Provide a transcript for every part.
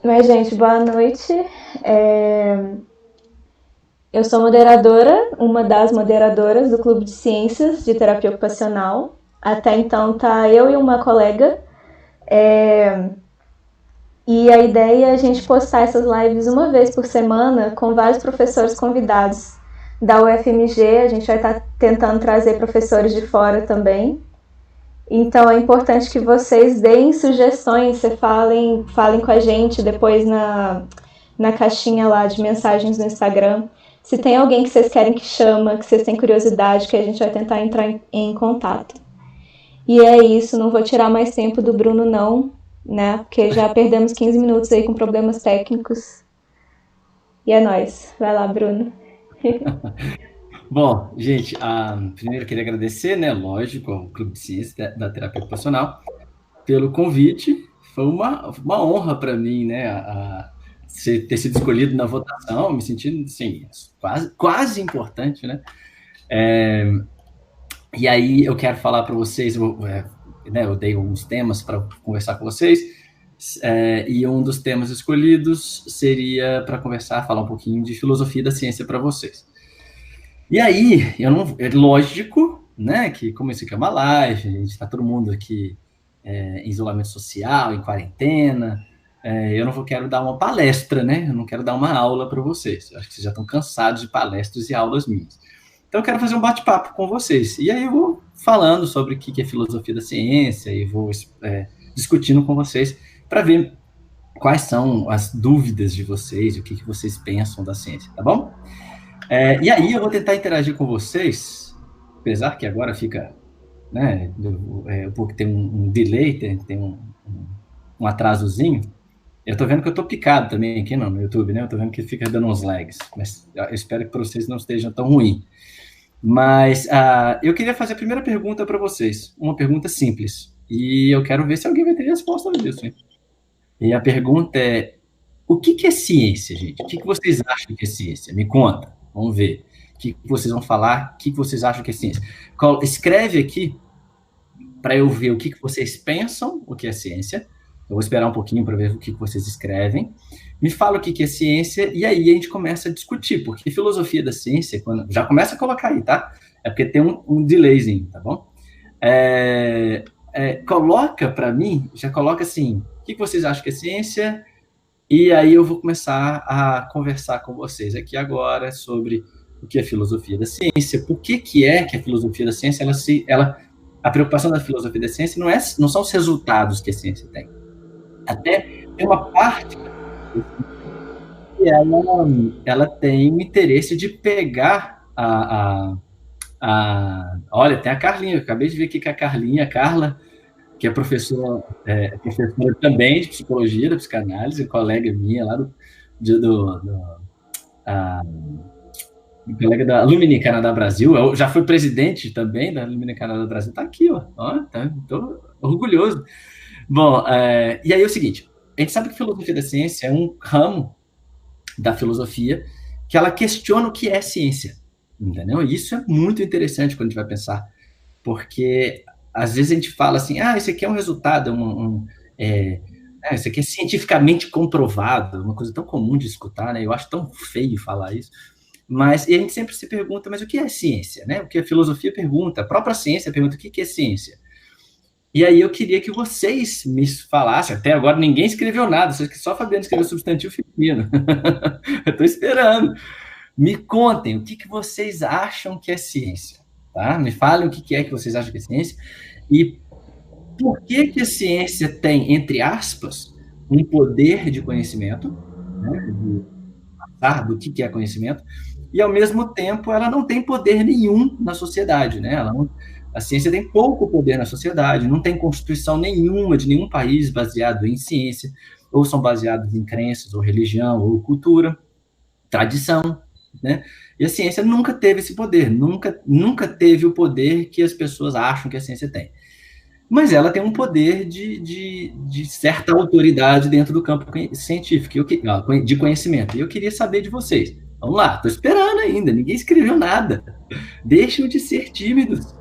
Mas, gente, boa noite. É, Eu sou moderadora, uma das moderadoras do Clube de Ciências de Terapia Ocupacional. Até então tá eu e uma colega. É, E a ideia é a gente postar essas lives uma vez por semana com vários professores convidados da UFMG. A gente vai estar tentando trazer professores de fora também. Então é importante que vocês deem sugestões, você falem com a gente depois na caixinha lá de mensagens no Instagram. Se tem alguém que vocês querem que chama, que vocês têm curiosidade, que a gente vai tentar entrar em contato. E é isso, não vou tirar mais tempo do Bruno não, né? Porque já perdemos 15 minutos aí com problemas técnicos. E é nóis. Vai lá, Bruno. Bom, gente, primeiro eu queria agradecer, né, lógico, ao Clube de Ciências da Terapia Ocupacional pelo convite. Foi uma honra para mim, né, ter sido escolhido na votação, me sentindo, assim, quase importante, né? E aí eu quero falar para vocês, né, eu dei alguns temas para conversar com vocês, e um dos temas escolhidos seria para conversar, falar um pouquinho de filosofia da ciência para vocês. E aí, é lógico, né, que como isso aqui é uma live, a gente está todo mundo aqui em isolamento social, em quarentena, eu não quero dar uma palestra, né, eu não quero dar uma aula para vocês, eu acho que vocês já estão cansados de palestras e aulas minhas. Então eu quero fazer um bate-papo com vocês, e aí eu vou falando sobre o que é filosofia da ciência, e vou discutindo com vocês para ver quais são as dúvidas de vocês, o que vocês pensam da ciência, tá bom? E aí eu vou tentar interagir com vocês, apesar que agora fica, né, porque tem um delay, tem um atrasozinho. Eu tô vendo que eu tô picado também aqui no YouTube, né? Eu tô vendo que fica dando uns lags, mas eu espero que para vocês não esteja tão ruim. Mas eu queria fazer a primeira pergunta para vocês, uma pergunta simples, e eu quero ver se alguém vai ter resposta disso, hein? E a pergunta é: o que é ciência, gente? O que vocês acham que é ciência? Me conta, vamos ver. O que vocês vão falar? O que vocês acham que é ciência? Escreve aqui para eu ver o que vocês pensam o que é ciência. Eu vou esperar um pouquinho para ver o que vocês escrevem. Me fala o que é ciência e aí a gente começa a discutir, porque filosofia da ciência, já começa a colocar aí, tá? É porque tem um delayzinho, tá bom? Coloca para mim, já coloca assim, o que vocês acham que é ciência? E aí eu vou começar a conversar com vocês aqui agora sobre o que é filosofia da ciência, por que é que a filosofia da ciência, a preocupação da filosofia da ciência não são os resultados que a ciência tem. Até tem uma parte que ela tem o interesse de pegar olha, tem a Carlinha, eu acabei de ver aqui que a Carlinha, a Carla, que é professora também de psicologia, da psicanálise, colega minha lá a, colega da Lumini Canadá Brasil, eu já fui presidente também da Lumini Canadá Brasil, tá aqui, ó, tô orgulhoso. Bom, e aí é o seguinte, a gente sabe que filosofia da ciência é um ramo da filosofia que ela questiona o que é ciência, entendeu? E isso é muito interessante quando a gente vai pensar, porque às vezes a gente fala assim, isso aqui é um resultado, isso aqui é cientificamente comprovado, uma coisa tão comum de escutar, né? Eu acho tão feio falar isso. Mas e a gente sempre se pergunta, mas o que é ciência, né? O que a filosofia pergunta, a própria ciência pergunta o que é ciência. E aí eu queria que vocês me falassem, até agora ninguém escreveu nada, só a Fabiana escreveu substantivo feminino. Eu estou esperando. Me contem o que vocês acham que é ciência, tá? Me falem o que é que vocês acham que é ciência e por que a ciência tem, entre aspas, um poder de conhecimento, né, de passar do que é conhecimento, e ao mesmo tempo ela não tem poder nenhum na sociedade, né? A ciência tem pouco poder na sociedade, não tem constituição nenhuma de nenhum país baseado em ciência, ou são baseados em crenças, ou religião, ou cultura, tradição, né? E a ciência nunca teve esse poder, nunca teve o poder que as pessoas acham que a ciência tem. Mas ela tem um poder de certa autoridade dentro do campo científico, de conhecimento. E eu queria saber de vocês. Vamos lá, estou esperando ainda, ninguém escreveu nada. Deixem de ser tímidos.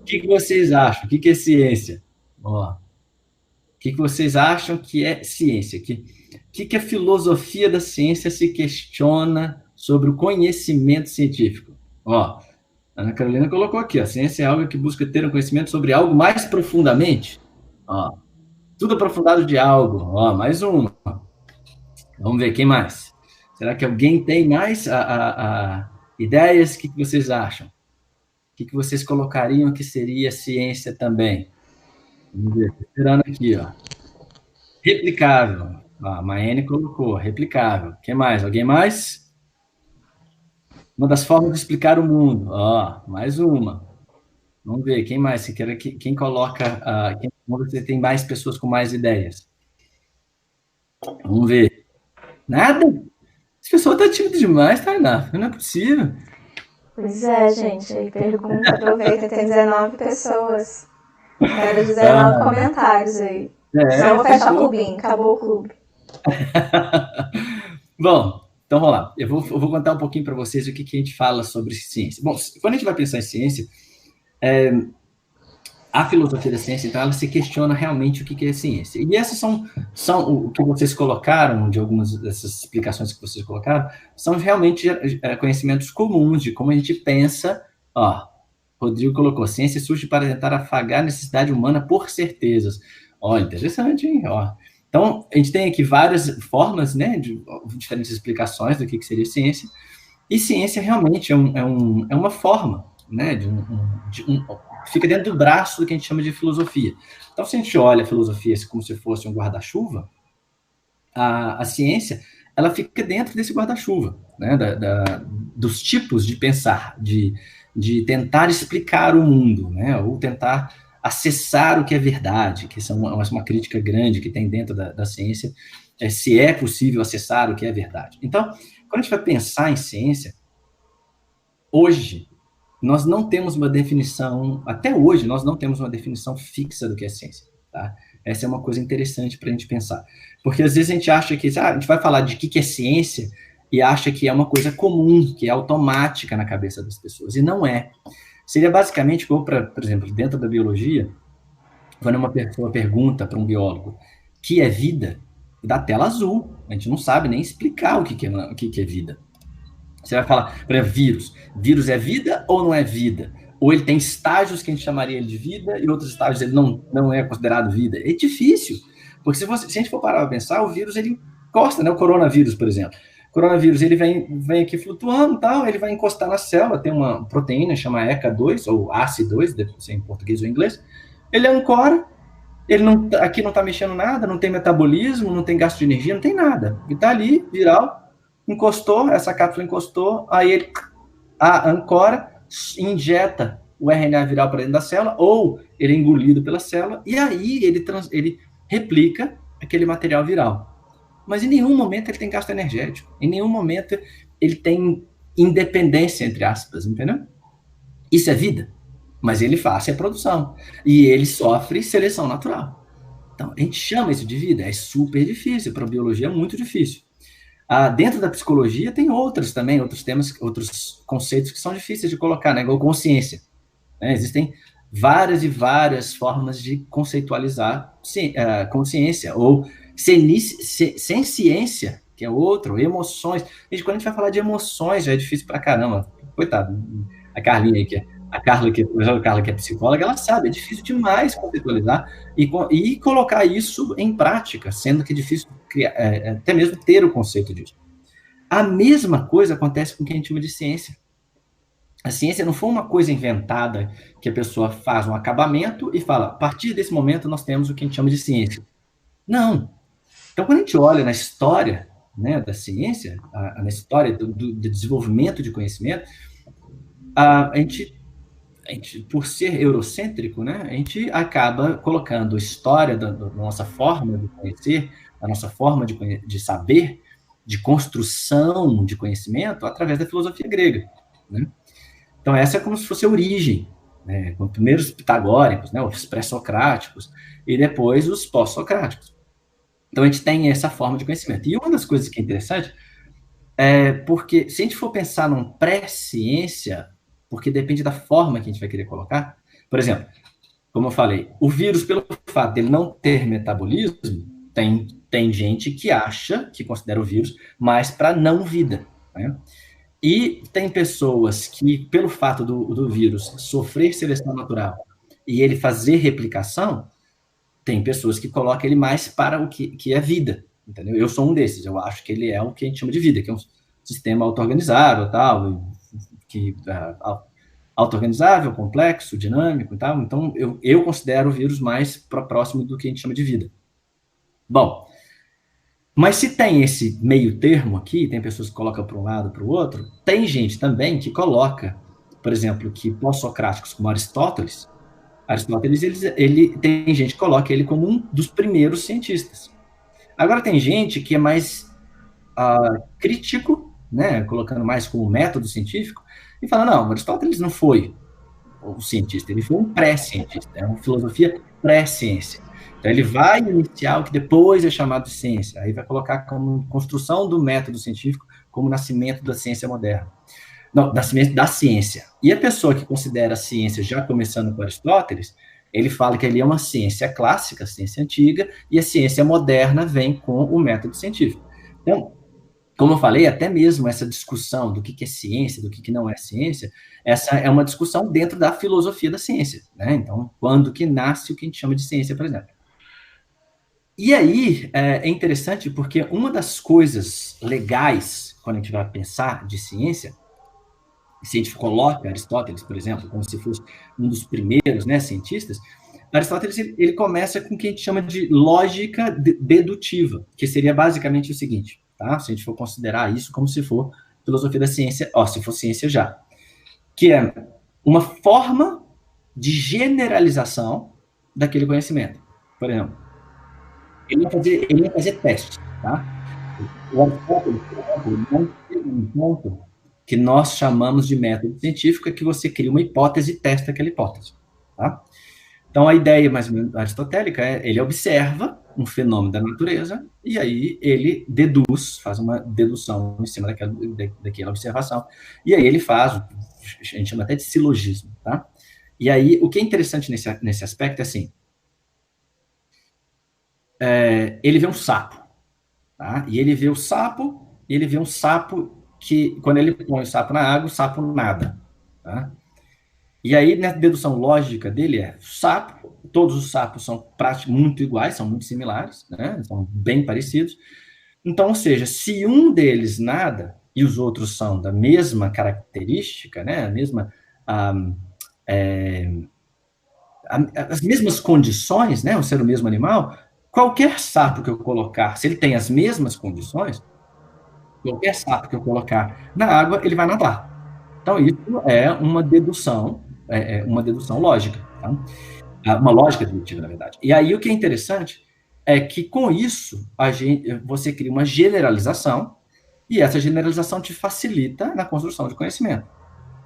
O que vocês acham? O que é ciência? Ó, que vocês acham que é ciência? Que a filosofia da ciência se questiona sobre o conhecimento científico? Ó, a Ana Carolina colocou aqui, a ciência é algo que busca ter um conhecimento sobre algo mais profundamente. Ó, tudo aprofundado de algo. Ó, mais uma. Vamos ver, quem mais? Será que alguém tem mais ideias? O que vocês acham? O que vocês colocariam que seria ciência também? Vamos ver, esperando aqui, ó. Replicável. A Maene colocou, replicável. Quem mais? Alguém mais? Uma das formas de explicar o mundo. Ó, mais uma. Vamos ver, quem mais? Quem coloca. Vamos ver se tem mais pessoas com mais ideias. Vamos ver. Nada? Essa pessoa tá tímida demais, Tainá. Não é possível. Pois é, gente. Aí pergunta, aproveita, tem 19 pessoas. Quero 19 comentários aí. Senão eu vou fechar o clubinho, acabou o clube. Bom, então vamos lá. Eu vou contar um pouquinho para vocês o que a gente fala sobre ciência. Bom, quando a gente vai pensar em ciência, a filosofia da ciência, então, ela se questiona realmente o que é ciência. E essas são o que vocês colocaram, de algumas dessas explicações que vocês colocaram, são realmente conhecimentos comuns de como a gente pensa. Ó, Rodrigo colocou, ciência surge para tentar afagar a necessidade humana por certezas. Ó, interessante, hein? Ó. Então, a gente tem aqui várias formas, né, de diferentes explicações do que seria ciência, e ciência realmente é uma forma, né, fica dentro do braço do que a gente chama de filosofia. Então, se a gente olha a filosofia como se fosse um guarda-chuva, a ciência, ela fica dentro desse guarda-chuva, né, dos tipos de pensar, de tentar explicar o mundo, né, ou tentar acessar o que é verdade, que é uma crítica grande que tem dentro da ciência, se é possível acessar o que é verdade. Então, quando a gente vai pensar em ciência, hoje, nós não temos uma definição, até hoje, nós não temos uma definição fixa do que é ciência. Tá? Essa é uma coisa interessante para a gente pensar. Porque às vezes a gente acha que a gente vai falar de que é ciência e acha que é uma coisa comum, que é automática na cabeça das pessoas. E não é. Seria basicamente, como, por exemplo, dentro da biologia, quando uma pessoa pergunta para um biólogo que é vida, dá tela azul. A gente não sabe nem explicar o que é vida. Você vai falar, por exemplo, vírus. Vírus é vida ou não é vida? Ou ele tem estágios que a gente chamaria de vida e outros estágios ele não é considerado vida. É difícil. Porque se a gente for parar para pensar, o vírus ele encosta, né? O coronavírus, por exemplo. O coronavírus ele vem aqui flutuando, tal, ele vai encostar na célula, tem uma proteína chama ECA2 ou ACE2, deve ser em português ou em inglês. Ele ancora, ele aqui não está mexendo nada, não tem metabolismo, não tem gasto de energia, não tem nada. Ele está ali, viral, encostou, essa cápsula encostou, aí ele ancora, injeta o RNA viral para dentro da célula, ou ele é engolido pela célula, e aí ele replica aquele material viral. Mas em nenhum momento ele tem gasto energético, em nenhum momento ele tem independência, entre aspas, entendeu? Isso é vida, mas ele faz a produção, e ele sofre seleção natural. Então, a gente chama isso de vida? É super difícil, para a biologia é muito difícil. Dentro da psicologia tem outros temas, outros conceitos que são difíceis de colocar, né? Igual consciência. Né? Existem várias e várias formas de conceitualizar consciência, ou sem ciência, que é outro, emoções. Gente, quando a gente vai falar de emoções, já é difícil pra caramba. Coitado, a Carlinha aqui, a Carla que é psicóloga, ela sabe, é difícil demais conceitualizar e colocar isso em prática, sendo que é difícil criar, até mesmo ter o conceito disso. A mesma coisa acontece com o que a gente chama de ciência. A ciência não foi uma coisa inventada que a pessoa faz um acabamento e fala, a partir desse momento nós temos o que a gente chama de ciência. Não. Então, quando a gente olha na história, né, da ciência, na história do desenvolvimento de conhecimento, a gente, por ser eurocêntrico, né, a gente acaba colocando a história da nossa forma de conhecer, a nossa forma de saber, de construção de conhecimento, através da filosofia grega. Né? Então, essa é como se fosse a origem, né, com primeiro os pitagóricos, né, os pré-socráticos, e depois os pós-socráticos. Então, a gente tem essa forma de conhecimento. E uma das coisas que é interessante é porque, se a gente for pensar num pré-ciência, porque depende da forma que a gente vai querer colocar, por exemplo, como eu falei, o vírus, pelo fato dele não ter metabolismo, tem gente que acha, que considera o vírus mais para não vida, né? E tem pessoas que, pelo fato do vírus sofrer seleção natural e ele fazer replicação, tem pessoas que colocam ele mais para o que é vida, entendeu? Eu sou um desses, eu acho que ele é o que a gente chama de vida, que é um sistema auto-organizável, tal, que auto-organizável, complexo, dinâmico e tal. Então, eu considero o vírus mais próximo do que a gente chama de vida. Bom, mas se tem esse meio termo aqui, tem pessoas que colocam para um lado, para o outro, tem gente também que coloca, por exemplo, que pós-socráticos como Aristóteles, ele tem gente que coloca ele como um dos primeiros cientistas. Agora tem gente que é mais crítico, né, colocando mais como método científico, e fala, não, Aristóteles não foi o cientista, ele foi um pré-cientista, é uma filosofia pré-ciência. Então ele vai iniciar o que depois é chamado de ciência, aí vai colocar como construção do método científico, como nascimento da ciência moderna. Não, nascimento da ciência. E a pessoa que considera a ciência já começando com Aristóteles, ele fala que ele é uma ciência clássica, ciência antiga, e a ciência moderna vem com o método científico. Então, como eu falei, até mesmo essa discussão do que é ciência, do que não é ciência, essa é uma discussão dentro da filosofia da ciência, né? Então, quando que nasce o que a gente chama de ciência, por exemplo. E aí, é interessante porque uma das coisas legais, quando a gente vai pensar de ciência, se a gente coloca Aristóteles, por exemplo, como se fosse um dos primeiros, né, cientistas, Aristóteles ele começa com o que a gente chama de lógica dedutiva, que seria basicamente o seguinte, tá? Se a gente for considerar isso como se for filosofia da ciência, se for ciência já, que é uma forma de generalização daquele conhecimento. Por exemplo, ele ia fazer testes, tá? O Aristóteles, por exemplo, não tem um ponto que nós chamamos de método científico, é que você cria uma hipótese e testa aquela hipótese, tá? Então, a ideia mais ou menos aristotélica é, ele observa um fenômeno da natureza e aí ele deduz, faz uma dedução em cima daquela observação, e aí ele faz, a gente chama até de silogismo, tá? E aí, o que é interessante nesse aspecto é assim, ele vê um sapo, tá? E ele vê o sapo, ele vê um sapo que, quando ele põe o sapo na água, o sapo nada, tá? E aí, na dedução lógica dele sapo, todos os sapos são muito iguais, são muito similares, né? São bem parecidos. Então, ou seja, se um deles nada e os outros são da mesma característica, né? As mesmas condições, né? O ser o mesmo animal, qualquer sapo que eu colocar, se ele tem as mesmas condições, qualquer sapo que eu colocar na água, ele vai nadar. Então, isso é uma dedução lógica, tá? Uma lógica dedutiva, na verdade. E aí, o que é interessante é que, com isso, você cria uma generalização, e essa generalização te facilita na construção de conhecimento,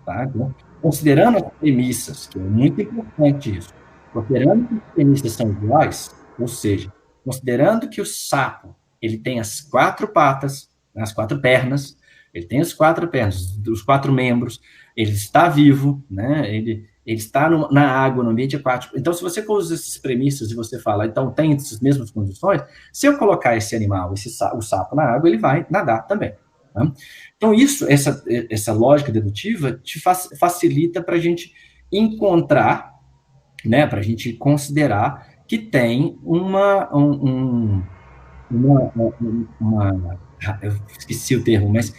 tá? Então, considerando as premissas, que é muito importante isso, considerando que as premissas são iguais, ou seja, considerando que o sapo ele tem as 4 patas, as 4 pernas, ele tem as 4 pernas, os 4 membros, ele está vivo, né? Ele está na água, no ambiente aquático. Então, se você usa essas premissas e você fala, então tem essas mesmas condições, se eu colocar esse animal, o sapo na água, ele vai nadar também. Tá? Então, essa lógica dedutiva te facilita para a gente encontrar, né, para a gente considerar que tem eu esqueci o termo, mas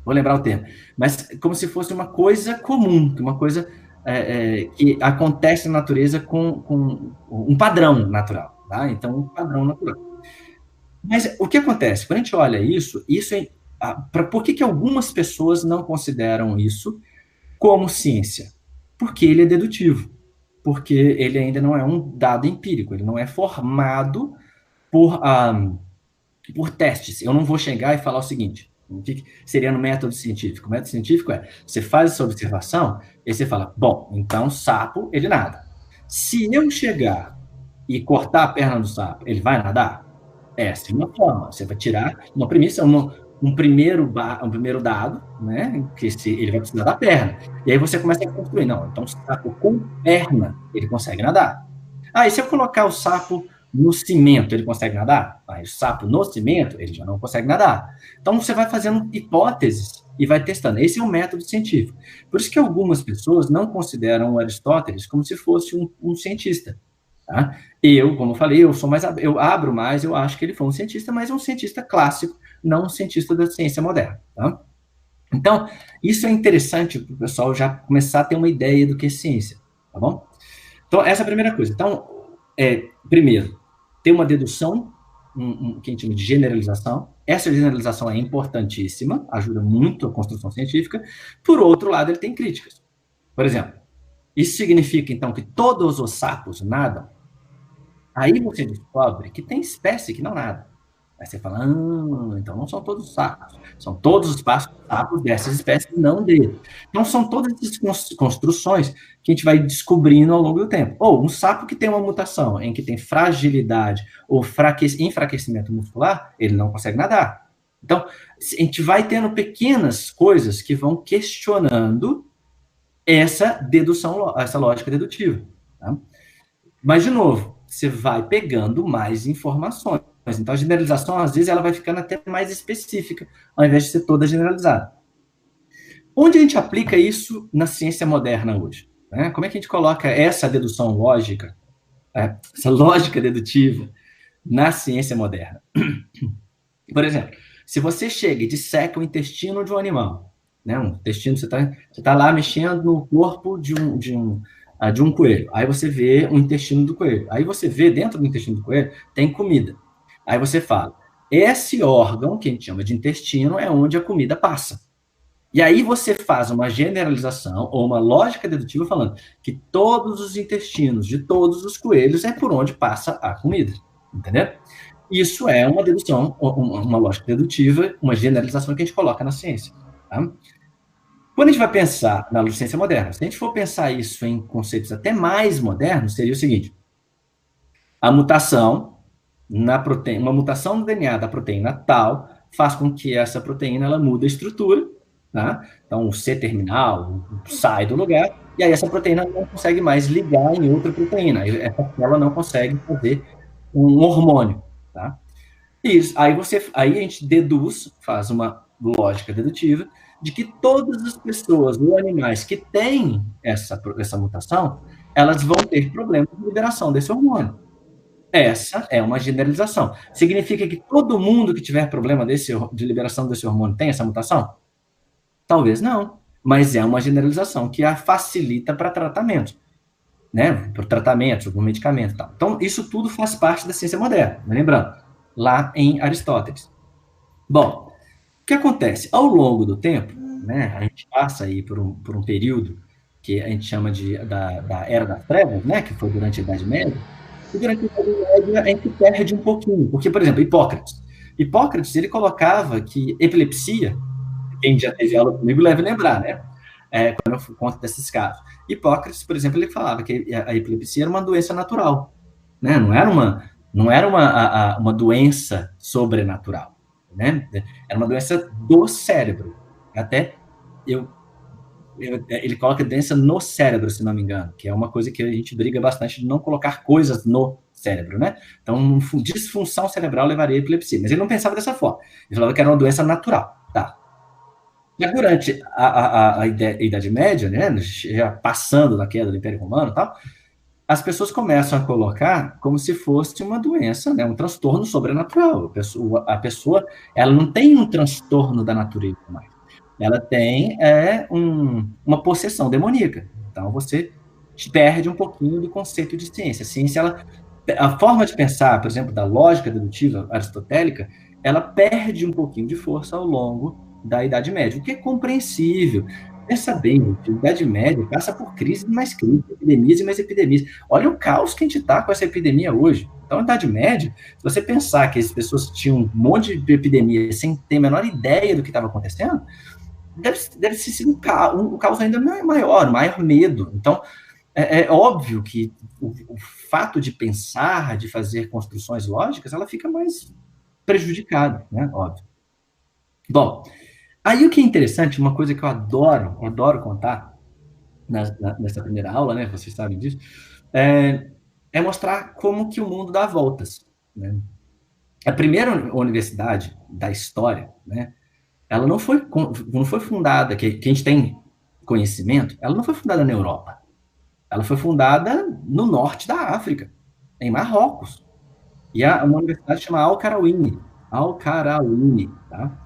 vou lembrar o termo, mas como se fosse uma coisa comum, uma coisa que acontece na natureza com um padrão natural, tá? Então, um padrão natural. Mas o que acontece? Quando a gente olha isso por que algumas pessoas não consideram isso como ciência? Porque ele é dedutivo, porque ele ainda não é um dado empírico, ele não é formado por testes. Eu não vou chegar e falar o seguinte, o que seria no método científico? O método científico você faz essa observação, e você fala, bom, então sapo, ele nada. Se eu chegar e cortar a perna do sapo, ele vai nadar? Essa é uma forma. Você vai tirar uma premissa, um primeiro dado, né? Que ele vai precisar da perna. E aí você começa a construir. Não, então o sapo com perna, ele consegue nadar. Ah, e se eu colocar o sapo no cimento, ele consegue nadar? Ah, o sapo no cimento, ele já não consegue nadar. Então você vai fazendo hipóteses e vai testando. Esse é um método científico. Por isso que algumas pessoas não consideram o Aristóteles como se fosse um cientista. Tá? Eu, como eu falei, eu abro mais, eu acho que ele foi um cientista, mas é um cientista clássico, não um cientista da ciência moderna. Tá? Então, isso é interessante para o pessoal já começar a ter uma ideia do que é ciência. Tá bom? Então, essa é a primeira coisa. Então, primeiro, ter uma dedução, que a gente chama de generalização. Essa generalização é importantíssima, ajuda muito a construção científica. Por outro lado, ele tem críticas. Por exemplo, isso significa, então, que todos os sapos nadam? Aí você descobre que tem espécie que não nada. Aí você fala, então não são todos os sapos. São todos os sapos dessas espécies, não dele. Então são todas essas construções que a gente vai descobrindo ao longo do tempo. Ou um sapo que tem uma mutação em que tem fragilidade ou enfraquecimento muscular, ele não consegue nadar. Então, a gente vai tendo pequenas coisas que vão questionando essa dedução, essa lógica dedutiva. Tá? Mas, de novo, você vai pegando mais informações. Então, a generalização, às vezes, ela vai ficando até mais específica, ao invés de ser toda generalizada. Onde a gente aplica isso na ciência moderna hoje? Né? Como é que a gente coloca essa dedução lógica, essa lógica dedutiva, na ciência moderna? Por exemplo, se você chega e disseca o intestino de um animal, né? Um intestino, você tá lá mexendo no corpo de um coelho. Aí você vê o intestino do coelho. Aí você vê dentro do intestino do coelho tem comida. Aí você fala, esse órgão que a gente chama de intestino é onde a comida passa. E aí você faz uma generalização ou uma lógica dedutiva falando que todos os intestinos de todos os coelhos é por onde passa a comida. Entendeu? Isso é uma dedução, uma lógica dedutiva, uma generalização que a gente coloca na ciência. Tá? Quando a gente vai pensar na ciência moderna, se a gente for pensar isso em conceitos até mais modernos, seria o seguinte: a mutação na proteína, uma mutação no DNA da proteína tal faz com que essa proteína ela mude a estrutura, tá? Então o C terminal sai do lugar e aí essa proteína não consegue mais ligar em outra proteína, essa célula não consegue fazer um hormônio, tá? Isso, aí a gente deduz, faz uma lógica dedutiva de que todas as pessoas ou animais que têm essa mutação, elas vão ter problemas de liberação desse hormônio. Essa é uma generalização. Significa que todo mundo que tiver problema de liberação desse hormônio tem essa mutação? Talvez não, mas é uma generalização que a facilita para tratamento, né? Para tratamento, para medicamento e tal. Então, isso tudo faz parte da ciência moderna, lembrando, lá em Aristóteles. Bom, o que acontece? Ao longo do tempo, né, a gente passa aí por um período que a gente chama da Era das Trevas, né, que foi durante a Idade Média, e durante a Idade Média a gente perde um pouquinho, porque, por exemplo, Hipócrates, ele colocava que epilepsia, quem já teve aula comigo deve lembrar, né, quando eu conto desses casos. Hipócrates, por exemplo, ele falava que a epilepsia era uma doença natural, né, não era uma doença sobrenatural, né? Era uma doença do cérebro. Até ele coloca doença no cérebro, se não me engano, que é uma coisa que a gente briga bastante de não colocar coisas no cérebro, né? Então, disfunção cerebral levaria a epilepsia. Mas ele não pensava dessa forma. Ele falava que era uma doença natural. Tá. Mas durante a Idade Média, né, já passando da queda do Império Romano e tal, as pessoas começam a colocar como se fosse uma doença, né, um transtorno sobrenatural. A pessoa ela não tem um transtorno da natureza mais. Ela tem uma possessão demoníaca. Então, você perde um pouquinho do conceito de ciência. A ciência, a forma de pensar, por exemplo, da lógica dedutiva aristotélica, ela perde um pouquinho de força ao longo da Idade Média, o que é compreensível. Pensa bem, a Idade Média passa por crise mais crise, epidemias e mais epidemias. Olha o caos que a gente está com essa epidemia hoje. Então, a Idade Média, se você pensar que as pessoas tinham um monte de epidemia sem ter a menor ideia do que estava acontecendo, deve ter sido um caos ainda maior medo. Então, é óbvio que o fato de pensar, de fazer construções lógicas, ela fica mais prejudicada, né? Óbvio. Bom, aí o que é interessante, uma coisa que eu adoro contar nessa primeira aula, né? Vocês sabem disso, é, é mostrar como que o mundo dá voltas, né? A primeira universidade da história, né? Ela não foi fundada, que a gente tem conhecimento, ela não foi fundada na Europa. Ela foi fundada no norte da África, em Marrocos. E é uma universidade chamada Al-Qarawini, tá?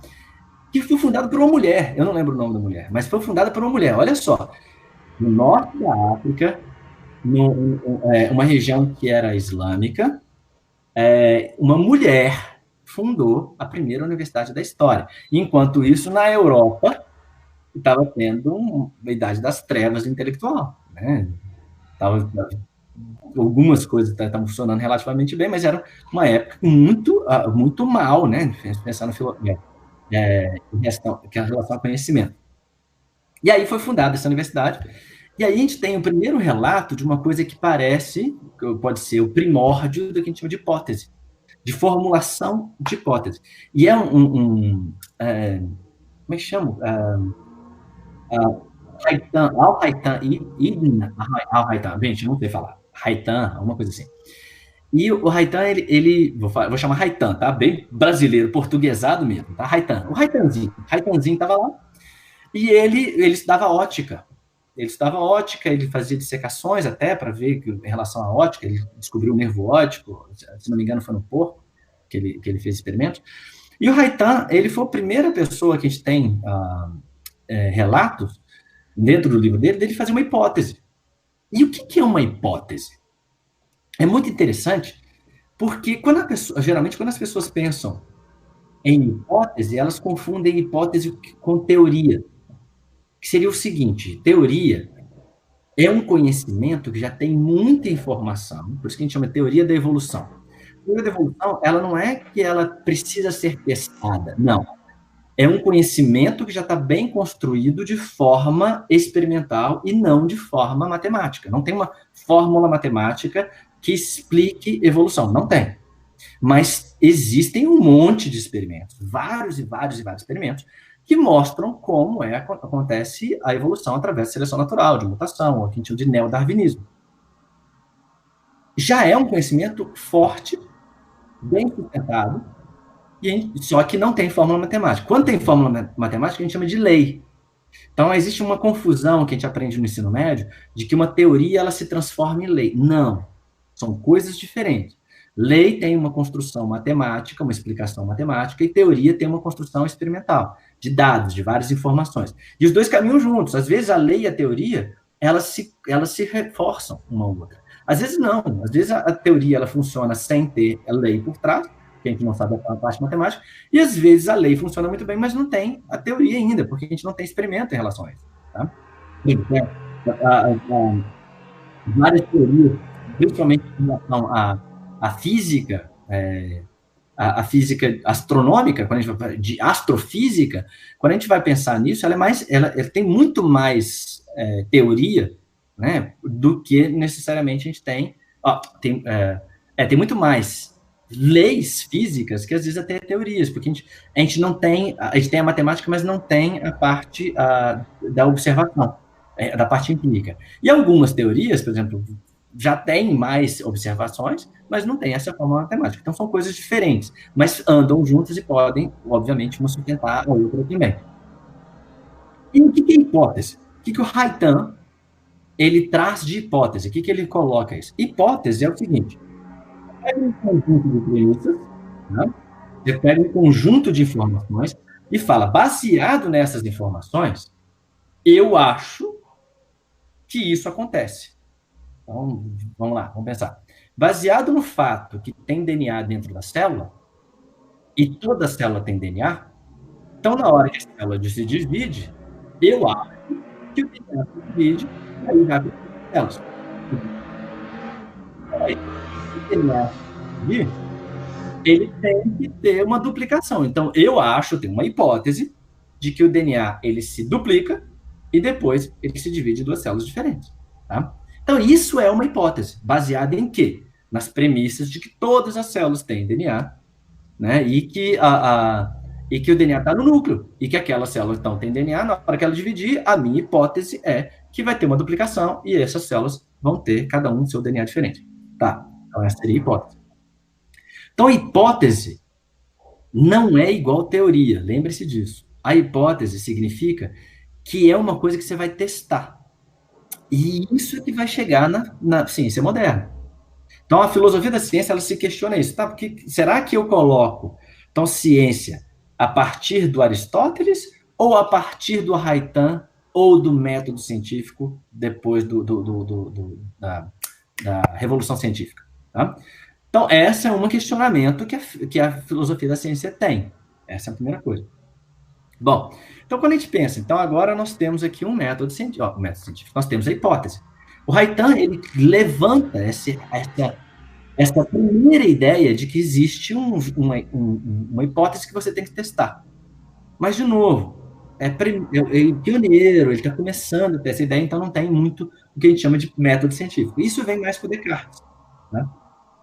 Que foi fundada por uma mulher. Eu não lembro o nome da mulher, mas foi fundada por uma mulher. Olha só, no norte da África, uma região que era islâmica, uma mulher fundou a primeira universidade da história. Enquanto isso, na Europa, estava tendo uma idade das trevas intelectual, né? Tava, algumas coisas estavam funcionando relativamente bem, mas era uma época muito mal, né? Pensando em relação ao conhecimento. E aí foi fundada essa universidade. E aí a gente tem o primeiro relato de uma coisa que parece, pode ser o primórdio do que a gente chama de hipótese, de formulação de hipótese. E é como é que chama? Al-Haytham Ibn Al-Haytham, gente, não sei falar. Haytham, alguma coisa assim. E o Haytham, vou chamar Haytham, tá? Bem brasileiro, portuguesado mesmo, tá? Haytham. O Haythamzinho estava lá e ele estudava ótica. Ele estudava ótica, ele fazia dissecações até para ver que, em relação à ótica, ele descobriu o nervo óptico, se não me engano foi no porco que ele fez experimentos. E o Haytham, ele foi a primeira pessoa que a gente tem relatos dentro do livro dele fazer uma hipótese. E o que é uma hipótese? É muito interessante, porque geralmente quando as pessoas pensam em hipótese, elas confundem hipótese com teoria. Que seria o seguinte: teoria é um conhecimento que já tem muita informação, por isso que a gente chama de teoria da evolução. A teoria da evolução, ela não é que ela precisa ser testada, não. É um conhecimento que já está bem construído de forma experimental e não de forma matemática. Não tem uma fórmula matemática que explique evolução. Não tem. Mas existem um monte de experimentos, vários e vários e vários experimentos, que mostram como acontece a evolução através de seleção natural, de mutação, ou que a gente chama de neodarwinismo. Já é um conhecimento forte, bem sustentado, só que não tem fórmula matemática. Quando tem fórmula matemática, a gente chama de lei. Então, existe uma confusão que a gente aprende no ensino médio de que uma teoria ela se transforma em lei. Não. São coisas diferentes. Lei tem uma construção matemática, uma explicação matemática, e teoria tem uma construção experimental, de dados, de várias informações. E os dois caminham juntos. Às vezes, a lei e a teoria, elas se reforçam uma ou outra. Às vezes, não. Às vezes, a teoria ela funciona sem ter a lei por trás, que a gente não sabe a parte matemática, e às vezes a lei funciona muito bem, mas não tem a teoria ainda, porque a gente não tem experimento em relação a isso. Tá? Várias teorias, principalmente em relação à física, a física astronômica, quando a gente vai de astrofísica, quando a gente vai pensar nisso, ela tem muito mais teoria, né, do que necessariamente a gente tem. Tem muito mais leis físicas que às vezes até teorias, porque a gente não tem, a gente tem a matemática, mas não tem a parte da observação, da parte empírica. E algumas teorias, por exemplo, já tem mais observações, mas não tem essa forma matemática. Então são coisas diferentes, mas andam juntas e podem, obviamente, uma sustentar a outra também. E o que é hipótese? O que o Haytham ele traz de hipótese? O que ele coloca isso? Hipótese é o seguinte: pega um conjunto de premissas, né? Você pega um conjunto de informações e fala, baseado nessas informações, eu acho que isso acontece. Então, vamos lá, vamos pensar. Baseado no fato que tem DNA dentro da célula, e toda célula tem DNA, então, na hora que a célula se divide, eu acho que o DNA se divide, e aí já células. O DNA ele tem que ter uma duplicação. Então, eu acho, tem uma hipótese de que o DNA ele se duplica e depois ele se divide em duas células diferentes. Tá? Então, isso é uma hipótese, baseada em quê? Nas premissas de que todas as células têm DNA, né? E que e que o DNA está no núcleo, e que aquela célula, então, tem DNA, na hora que ela dividir, a minha hipótese é que vai ter uma duplicação, e essas células vão ter, cada um, seu DNA diferente. Tá, então essa seria a hipótese. Então, a hipótese não é igual teoria, lembre-se disso. A hipótese significa que é uma coisa que você vai testar. E isso é que vai chegar na ciência moderna. Então, a filosofia da ciência, ela se questiona isso. Tá? Porque, será que eu coloco, então, ciência a partir do Aristóteles ou a partir do Haytan ou do método científico depois da Revolução Científica? Tá? Então, esse é um questionamento que a filosofia da ciência tem. Essa é a primeira coisa. Bom, então quando a gente pensa, então agora nós temos aqui um método científico, nós temos a hipótese. O Haytan, ele levanta essa primeira ideia de que existe uma hipótese que você tem que testar. Mas, de novo, é pioneiro, ele está começando a ter essa ideia, então não tem muito o que a gente chama de método científico. Isso vem mais com Descartes. Né?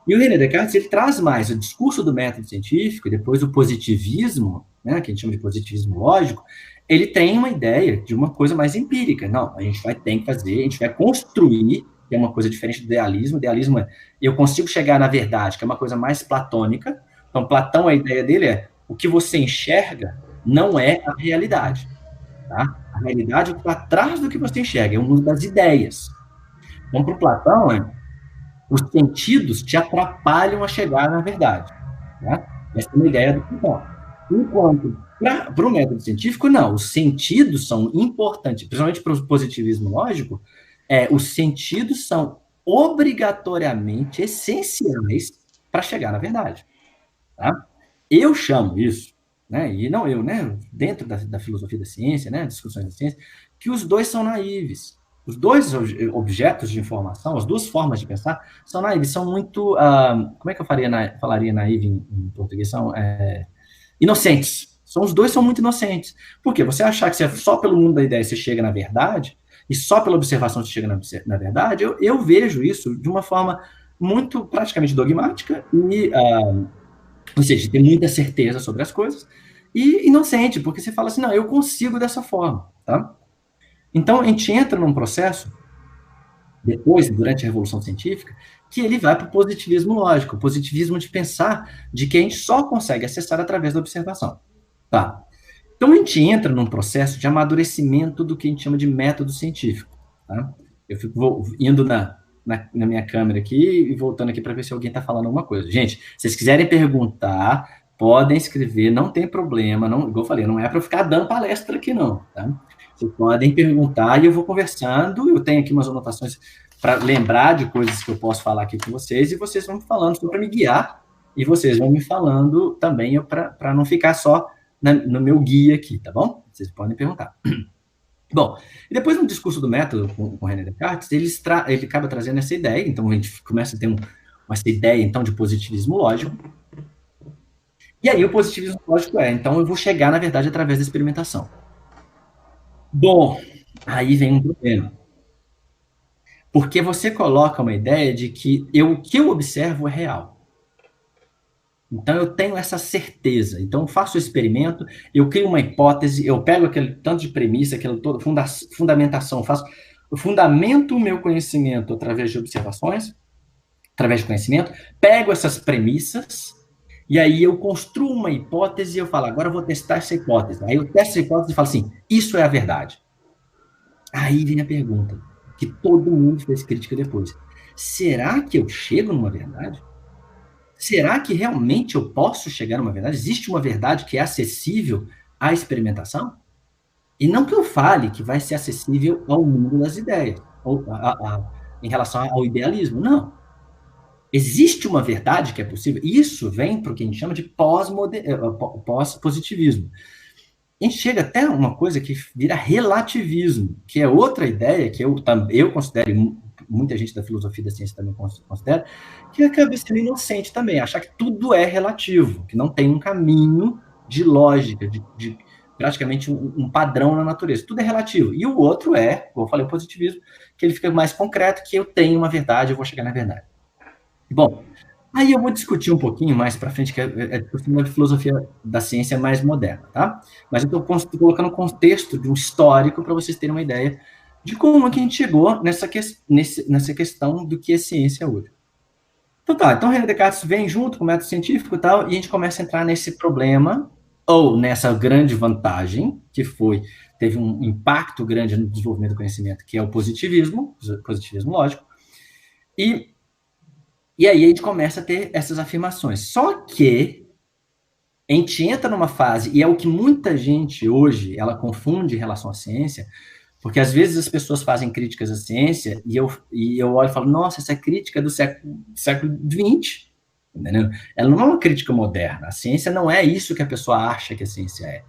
E o René Descartes, ele traz mais o discurso do método científico, e depois o positivismo, né, que a gente chama de positivismo lógico, ele tem uma ideia de uma coisa mais empírica. Não, a gente tem que fazer, a gente vai construir, que é uma coisa diferente do idealismo. O idealismo é, eu consigo chegar na verdade, que é uma coisa mais platônica. Então, Platão, a ideia dele é, o que você enxerga não é a realidade. Tá? A realidade é o que está atrás do que você enxerga, é o mundo das ideias. Então, para o Platão, os sentidos te atrapalham a chegar na verdade. Né? Essa é uma ideia do Platão. Enquanto, para o método científico, não. Os sentidos são importantes, principalmente para o positivismo lógico, os sentidos são obrigatoriamente essenciais para chegar na verdade. Tá? Eu chamo isso, né, e não eu, né, dentro da filosofia da ciência, né, discussões da ciência, que os dois são naives. Os dois objetos de informação, as duas formas de pensar, são naives, são muito. Como é que eu falaria naive em português? São inocentes. Os dois são muito inocentes. Por quê? Você achar que você, só pelo mundo da ideia você chega na verdade, e só pela observação você chega na verdade, eu vejo isso de uma forma muito praticamente dogmática, ou seja, tem muita certeza sobre as coisas, e inocente, porque você fala assim, não, eu consigo dessa forma. Tá? Então, a gente entra num processo, depois, durante a Revolução Científica, que ele vai para o positivismo lógico, o positivismo de pensar de que a gente só consegue acessar através da observação. Tá? Então, a gente entra num processo de amadurecimento do que a gente chama de método científico. Tá? Eu fico indo na minha câmera aqui e voltando aqui para ver se alguém está falando alguma coisa. Gente, se vocês quiserem perguntar, podem escrever, não tem problema, não, igual eu falei, não é para eu ficar dando palestra aqui, não. Tá? Vocês podem perguntar e eu vou conversando. Eu tenho aqui umas anotações para lembrar de coisas que eu posso falar aqui com vocês e vocês vão me falando, só para me guiar, e vocês vão me falando também para não ficar só no meu guia aqui, tá bom? Vocês podem perguntar. Bom, e depois no discurso do método com o René Descartes, ele acaba trazendo essa ideia, então a gente começa a ter essa ideia então de positivismo lógico. E aí o positivismo lógico então eu vou chegar na verdade através da experimentação. Bom, aí vem um problema. Porque você coloca uma ideia de que o que eu observo é real. Então, eu tenho essa certeza. Então, eu faço o experimento, eu crio uma hipótese, eu pego aquele tanto de premissa, aquela toda fundamentação, eu fundamento o meu conhecimento através de observações, através de conhecimento, pego essas premissas, e aí eu construo uma hipótese e eu falo, agora eu vou testar essa hipótese. Aí eu testo essa hipótese e falo assim, isso é a verdade. Aí vem a pergunta, que todo mundo fez crítica depois. Será que eu chego numa verdade? Será que realmente eu posso chegar numa verdade? Existe uma verdade que é acessível à experimentação? E não que eu fale que vai ser acessível ao mundo das ideias, ou em relação ao idealismo. Não. Existe uma verdade que é possível. Isso vem para o que a gente chama de pós-positivismo. A gente chega até uma coisa que vira relativismo, que é outra ideia que eu considero, muita gente da filosofia da ciência também considera, que acaba sendo inocente também, achar que tudo é relativo, que não tem um caminho de lógica, de praticamente um padrão na natureza. Tudo é relativo. E o outro como eu falei, o positivismo, que ele fica mais concreto, que eu tenho uma verdade, eu vou chegar na verdade. Bom, Aí eu vou discutir um pouquinho mais para frente, que é a discussão da filosofia da ciência mais moderna, tá? Mas eu estou colocando um contexto de um histórico para vocês terem uma ideia de como é que a gente chegou nessa questão do que é ciência hoje. Então tá, então René Descartes vem junto com o método científico e tal, e a gente começa a entrar nesse problema, ou nessa grande vantagem, que teve um impacto grande no desenvolvimento do conhecimento, que é o positivismo lógico, e aí a gente começa a ter essas afirmações. Só que a gente entra numa fase, e é o que muita gente hoje, ela confunde em relação à ciência, porque às vezes as pessoas fazem críticas à ciência, e eu olho e falo, nossa, essa crítica é do século XX, entendeu? Ela não é uma crítica moderna. A ciência não é isso que a pessoa acha que a ciência é.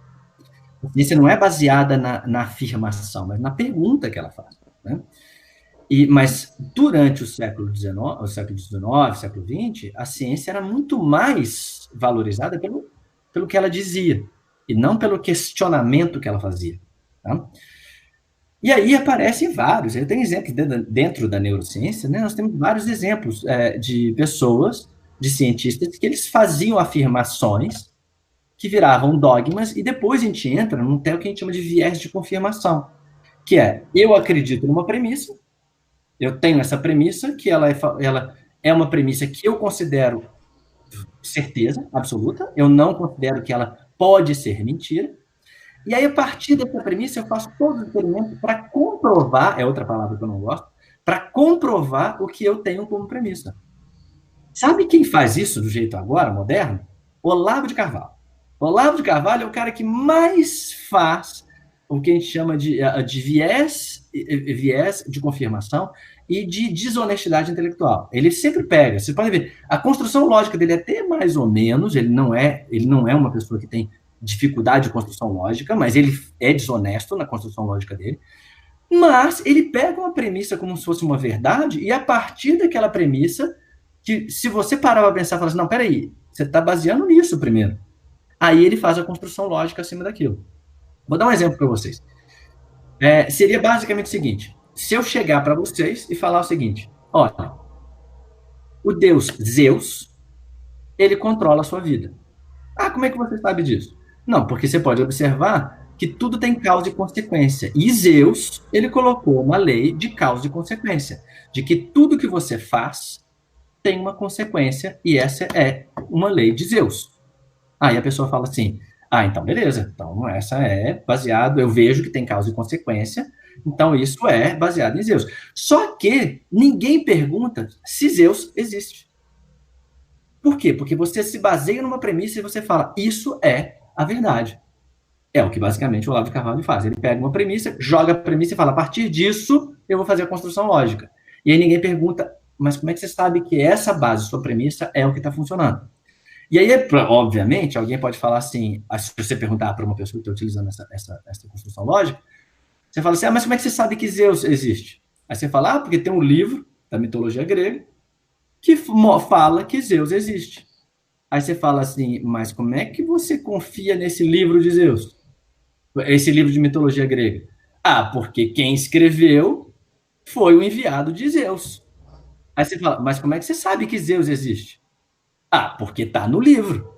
A ciência não é baseada na afirmação, mas na pergunta que ela faz, né? Mas durante o século XIX, século XX, a ciência era muito mais valorizada pelo que ela dizia, e não pelo questionamento que ela fazia. Tá? E aí aparecem vários, eu tenho exemplos dentro da neurociência, né? Nós temos vários exemplos de pessoas, de cientistas, que eles faziam afirmações que viravam dogmas, e depois a gente entra num que a gente chama de viés de confirmação, que eu acredito numa premissa, eu tenho essa premissa, que ela é uma premissa que eu considero certeza absoluta, eu não considero que ela pode ser mentira, e aí, a partir dessa premissa, eu faço todo o experimento para comprovar, é outra palavra que eu não gosto, para comprovar o que eu tenho como premissa. Sabe quem faz isso do jeito agora, moderno? Olavo de Carvalho. Olavo de Carvalho é o cara que mais faz o que a gente chama de viés de confirmação e de desonestidade intelectual. Ele sempre pega, vocês podem ver, a construção lógica dele é até mais ou menos, ele não é uma pessoa que tem dificuldade de construção lógica, mas ele é desonesto na construção lógica dele. Mas ele pega uma premissa como se fosse uma verdade, e a partir daquela premissa, que se você parar para pensar, fala assim, não, peraí, você está baseando nisso primeiro. Aí ele faz a construção lógica acima daquilo. Vou dar um exemplo para vocês. Seria basicamente o seguinte, se eu chegar para vocês e falar o seguinte, olha, o deus Zeus, ele controla a sua vida. Ah, como é que você sabe disso? Não, porque você pode observar que tudo tem causa e consequência. E Zeus, ele colocou uma lei de causa e consequência, de que tudo que você faz tem uma consequência, e essa é uma lei de Zeus. Aí a pessoa fala assim, então beleza, então essa é baseado, eu vejo que tem causa e consequência, então isso é baseado em Zeus. Só que ninguém pergunta se Zeus existe. Por quê? Porque você se baseia numa premissa e você fala, isso é a verdade. É o que basicamente o Olavo de Carvalho faz. Ele pega uma premissa, joga a premissa e fala, a partir disso eu vou fazer a construção lógica. E aí ninguém pergunta, mas como é que você sabe que essa base, sua premissa, é o que está funcionando? E aí, obviamente, alguém pode falar assim, se você perguntar para uma pessoa que está utilizando essa construção lógica, você fala assim, mas como é que você sabe que Zeus existe? Aí você fala, porque tem um livro da mitologia grega que fala que Zeus existe. Aí você fala assim, mas como é que você confia nesse livro de Zeus? Esse livro de mitologia grega? Porque quem escreveu foi o enviado de Zeus. Aí você fala, mas como é que você sabe que Zeus existe? Porque está no livro.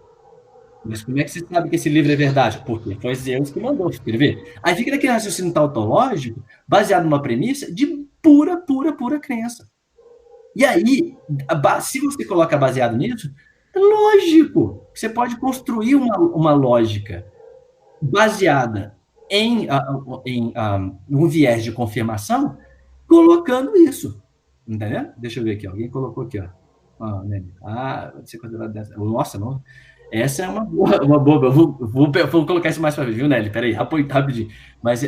Mas como é que você sabe que esse livro é verdade? Porque foi Zeus que mandou escrever. Aí fica naquele raciocínio tautológico, baseado numa premissa de pura crença. E aí, se você coloca baseado nisso, é lógico, você pode construir uma lógica baseada em um viés de confirmação, colocando isso. Entendeu? Deixa eu ver aqui, alguém colocou aqui, ó. Você considerado dessa. Nossa, não. Essa é uma boa. Eu vou colocar isso mais para ver, viu, Nelly? Peraí, rapidinho. Mas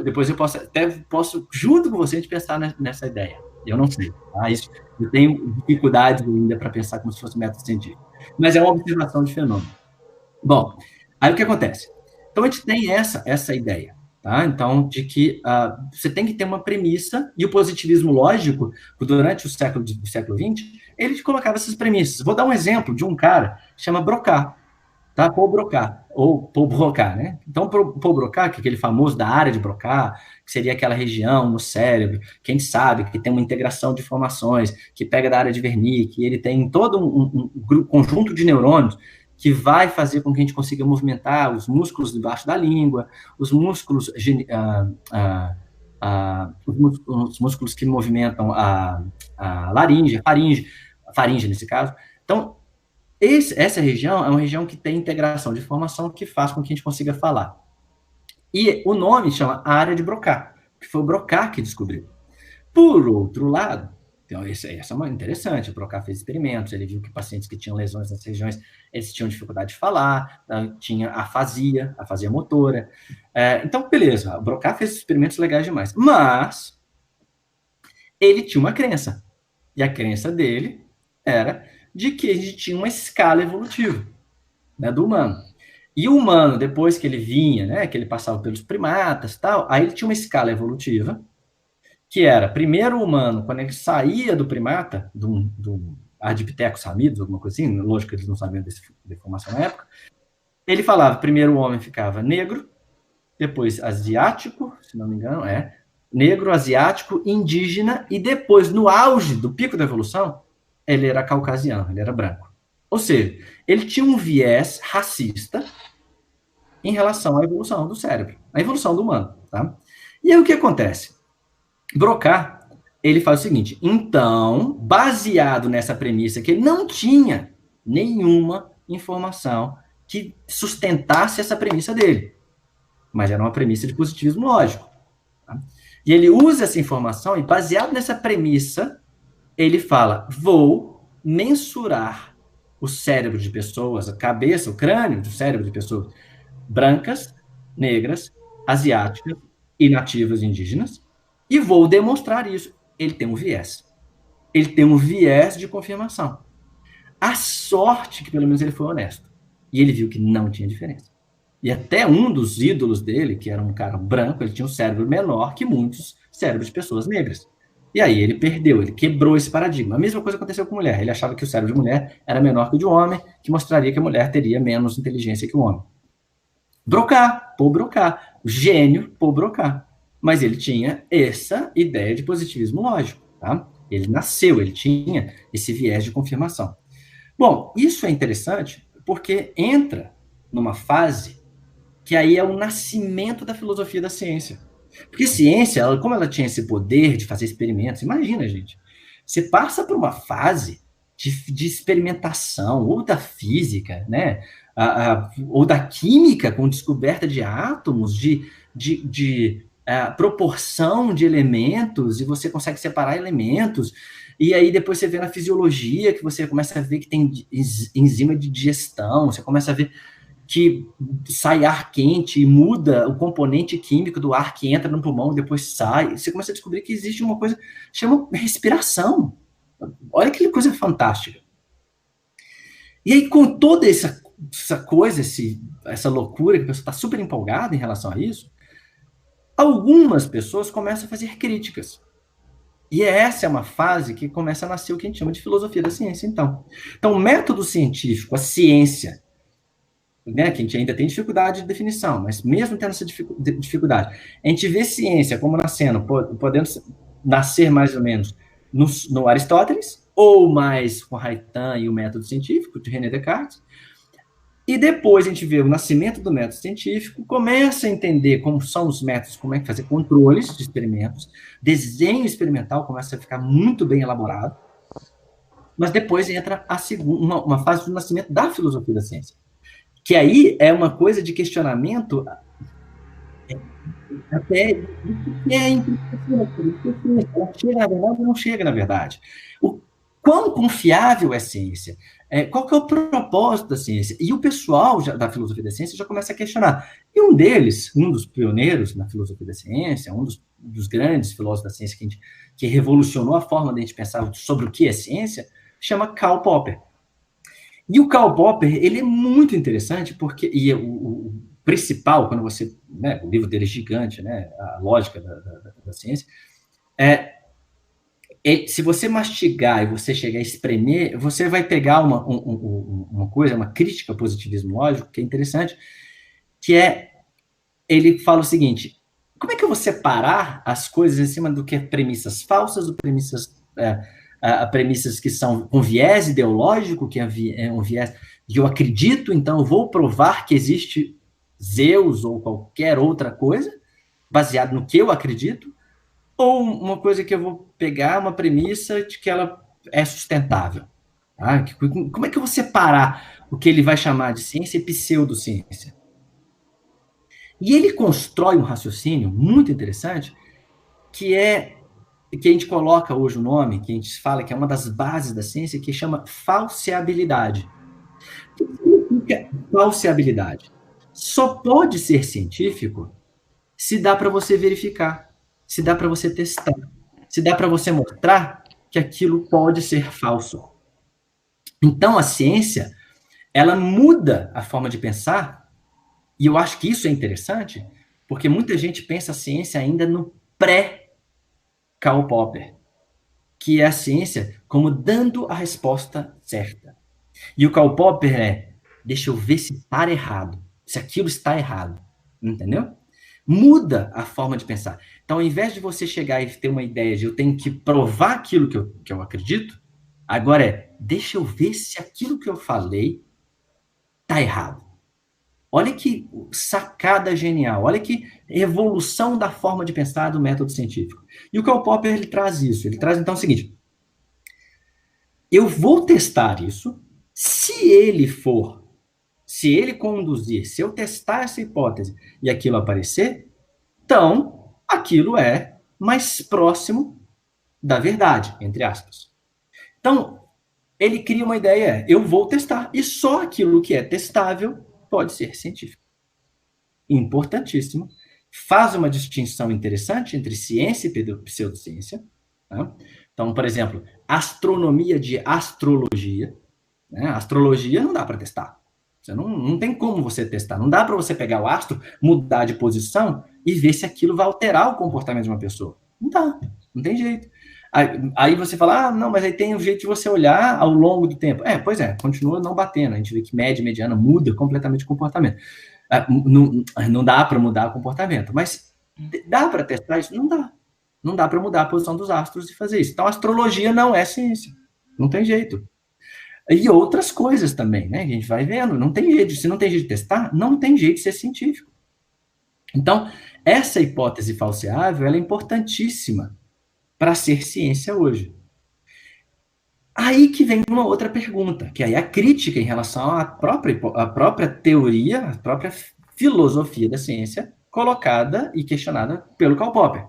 depois eu posso, junto com você, a gente pensar nessa ideia. Eu não sei. Isso, eu tenho dificuldade ainda para pensar como se fosse método científico. Mas é uma observação de fenômeno. Bom, aí o que acontece? Então a gente tem essa ideia. Tá? Então, de que você tem que ter uma premissa, e o positivismo lógico, durante o século XX, ele colocava essas premissas. Vou dar um exemplo de um cara que chama Broca. tá? Paul Broca, ou Paul Broca, né? Então, Paul Broca, que é aquele famoso da área de Broca, que seria aquela região no cérebro, quem sabe, que tem uma integração de informações, que pega da área de Wernicke, ele tem todo um conjunto de neurônios que vai fazer com que a gente consiga movimentar os músculos debaixo da língua, os músculos, os músculos que movimentam a laringe, a faringe nesse caso. Então, essa região é uma região que tem integração de informação que faz com que a gente consiga falar. E o nome chama área de Broca, que foi o Broca que descobriu. Por outro lado, então essa é uma interessante, o Broca fez experimentos, ele viu que pacientes que tinham lesões nessas regiões, eles tinham dificuldade de falar, tinha afasia motora. Então, beleza, o Broca fez experimentos legais demais, mas ele tinha uma crença, e a crença dele era de que a gente tinha uma escala evolutiva, né, do humano. E o humano, depois que ele vinha, né, que ele passava pelos primatas e tal, aí ele tinha uma escala evolutiva, que era, primeiro o humano, quando ele saía do primata, do Ardipithecus ramidos, alguma coisa assim, lógico que eles não sabiam dessa informação na época, ele falava, primeiro o homem ficava negro, depois asiático, se não me engano, negro, asiático, indígena, e depois, no auge do pico da evolução, ele era caucasiano, ele era branco. Ou seja, ele tinha um viés racista em relação à evolução do cérebro, à evolução do humano, tá? E aí o que acontece? Broca, ele faz o seguinte, então, baseado nessa premissa que ele não tinha nenhuma informação que sustentasse essa premissa dele, mas era uma premissa de positivismo lógico. Tá? E ele usa essa informação e, baseado nessa premissa, ele fala, vou mensurar o cérebro de pessoas, a cabeça, o crânio do cérebro de pessoas brancas, negras, asiáticas e nativas indígenas, e vou demonstrar isso. Ele tem um viés. Ele tem um viés de confirmação. A sorte que, pelo menos, ele foi honesto. E ele viu que não tinha diferença. E até um dos ídolos dele, que era um cara branco, ele tinha um cérebro menor que muitos cérebros de pessoas negras. E aí ele perdeu, ele quebrou esse paradigma. A mesma coisa aconteceu com a mulher. Ele achava que o cérebro de mulher era menor que o de homem, que mostraria que a mulher teria menos inteligência que o homem. Broca, Paul Broca, o gênio Paul Broca. Mas ele tinha essa ideia de positivismo lógico, tá? Ele nasceu, ele tinha esse viés de confirmação. Bom, isso é interessante porque entra numa fase que aí é o nascimento da filosofia da ciência. Porque ciência, como ela tinha esse poder de fazer experimentos, imagina, gente, você passa por uma fase de experimentação, ou da física, né? Ou da química, com descoberta de átomos, de proporção de elementos, e você consegue separar elementos, e aí depois você vê na fisiologia que você começa a ver que tem enzima de digestão, você começa a ver que sai ar quente e muda o componente químico do ar que entra no pulmão e depois sai. Você começa a descobrir que existe uma coisa que chama respiração. Olha que coisa fantástica. E aí, com toda essa coisa, essa loucura, que a pessoa está super empolgada em relação a isso, algumas pessoas começam a fazer críticas. E essa é uma fase que começa a nascer o que a gente chama de filosofia da ciência, então. Então, o método científico, a ciência, né, que a gente ainda tem dificuldade de definição, mas mesmo tendo essa dificuldade, a gente vê ciência como nascendo, podendo nascer mais ou menos no Aristóteles, ou mais com Reitan e o método científico de René Descartes, e depois a gente vê o nascimento do método científico, começa a entender como são os métodos, como é que fazer controles de experimentos, desenho experimental começa a ficar muito bem elaborado, mas depois entra uma fase do nascimento da filosofia da ciência, que aí é uma coisa de questionamento até chega na verdade ou não chega na verdade. O quão confiável é a ciência? Qual que é o propósito da ciência? E o pessoal da filosofia da ciência já começa a questionar. E um deles, um dos pioneiros na filosofia da ciência, um dos grandes filósofos da ciência que revolucionou a forma de a gente pensar sobre o que é ciência, chama Karl Popper. E o Karl Popper, ele é muito interessante porque o principal, quando você, né, o livro dele é gigante, né, a lógica da ciência, Se você mastigar e você chegar a espremer, você vai pegar uma coisa, uma crítica ao positivismo lógico, que é interessante, que é, ele fala o seguinte, como é que eu vou separar as coisas em cima do que é premissas falsas, ou premissas que são com viés ideológico, que é um viés de eu acredito, então eu vou provar que existe Zeus ou qualquer outra coisa, baseado no que eu acredito, ou uma coisa que eu vou pegar uma premissa de que ela é sustentável. Tá? Como é que eu vou separar o que ele vai chamar de ciência e pseudociência? E ele constrói um raciocínio muito interessante, que é que a gente coloca hoje o nome, que a gente fala que é uma das bases da ciência, que chama falseabilidade. O que significa falseabilidade? Só pode ser científico se dá para você verificar, se dá para você testar, se dá para você mostrar que aquilo pode ser falso. Então a ciência, ela muda a forma de pensar, e eu acho que isso é interessante, porque muita gente pensa a ciência ainda no pré-Karl Popper, que é a ciência como dando a resposta certa. E o Karl Popper deixa eu ver se está errado, se aquilo está errado, entendeu? Muda a forma de pensar. Então, ao invés de você chegar e ter uma ideia de eu tenho que provar aquilo que eu acredito, agora deixa eu ver se aquilo que eu falei está errado. Olha que sacada genial, olha que evolução da forma de pensar do método científico. E o Karl Popper, ele traz isso, ele traz então o seguinte, eu vou testar isso, se ele conduzir, se eu testar essa hipótese e aquilo aparecer, então aquilo é mais próximo da verdade, entre aspas. Então, ele cria uma ideia, eu vou testar, e só aquilo que é testável pode ser científico. Importantíssimo. Faz uma distinção interessante entre ciência e pseudociência. Tá? Então, por exemplo, astronomia de astrologia. Né? Astrologia não dá para testar. Você não tem como você testar. Não dá para você pegar o astro, mudar de posição e ver se aquilo vai alterar o comportamento de uma pessoa. Não dá. Não tem jeito. Aí você fala, não, mas aí tem um jeito de você olhar ao longo do tempo. Pois é, continua não batendo. A gente vê que média e mediana muda completamente o comportamento. Não dá para mudar o comportamento. Mas dá para testar isso? Não dá. Não dá para mudar a posição dos astros e fazer isso. Então, a astrologia não é ciência. Não tem jeito. E outras coisas também, né? A gente vai vendo. Não tem jeito. Se não tem jeito de testar, não tem jeito de ser científico. Então, essa hipótese falseável, ela é importantíssima para ser ciência hoje. Aí que vem uma outra pergunta, que aí é a crítica em relação à própria teoria, à própria filosofia da ciência, colocada e questionada pelo Karl Popper.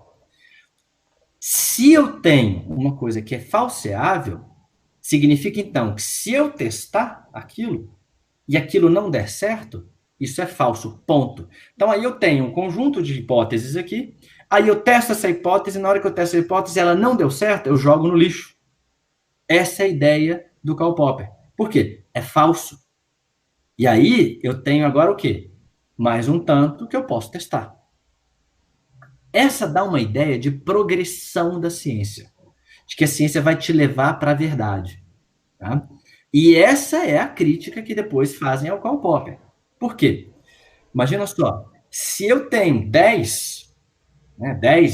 Se eu tenho uma coisa que é falseável, significa então que se eu testar aquilo e aquilo não der certo, isso é falso, ponto. Então aí eu tenho um conjunto de hipóteses aqui, aí eu testo essa hipótese, na hora que eu testo essa hipótese, ela não deu certo, eu jogo no lixo. Essa é a ideia do Karl Popper. Por quê? É falso. E aí eu tenho agora o quê? Mais um tanto que eu posso testar. Essa dá uma ideia de progressão da ciência, de que a ciência vai te levar para a verdade. Tá? E essa é a crítica que depois fazem ao Karl Popper. Por quê? Imagina só, se eu tenho 10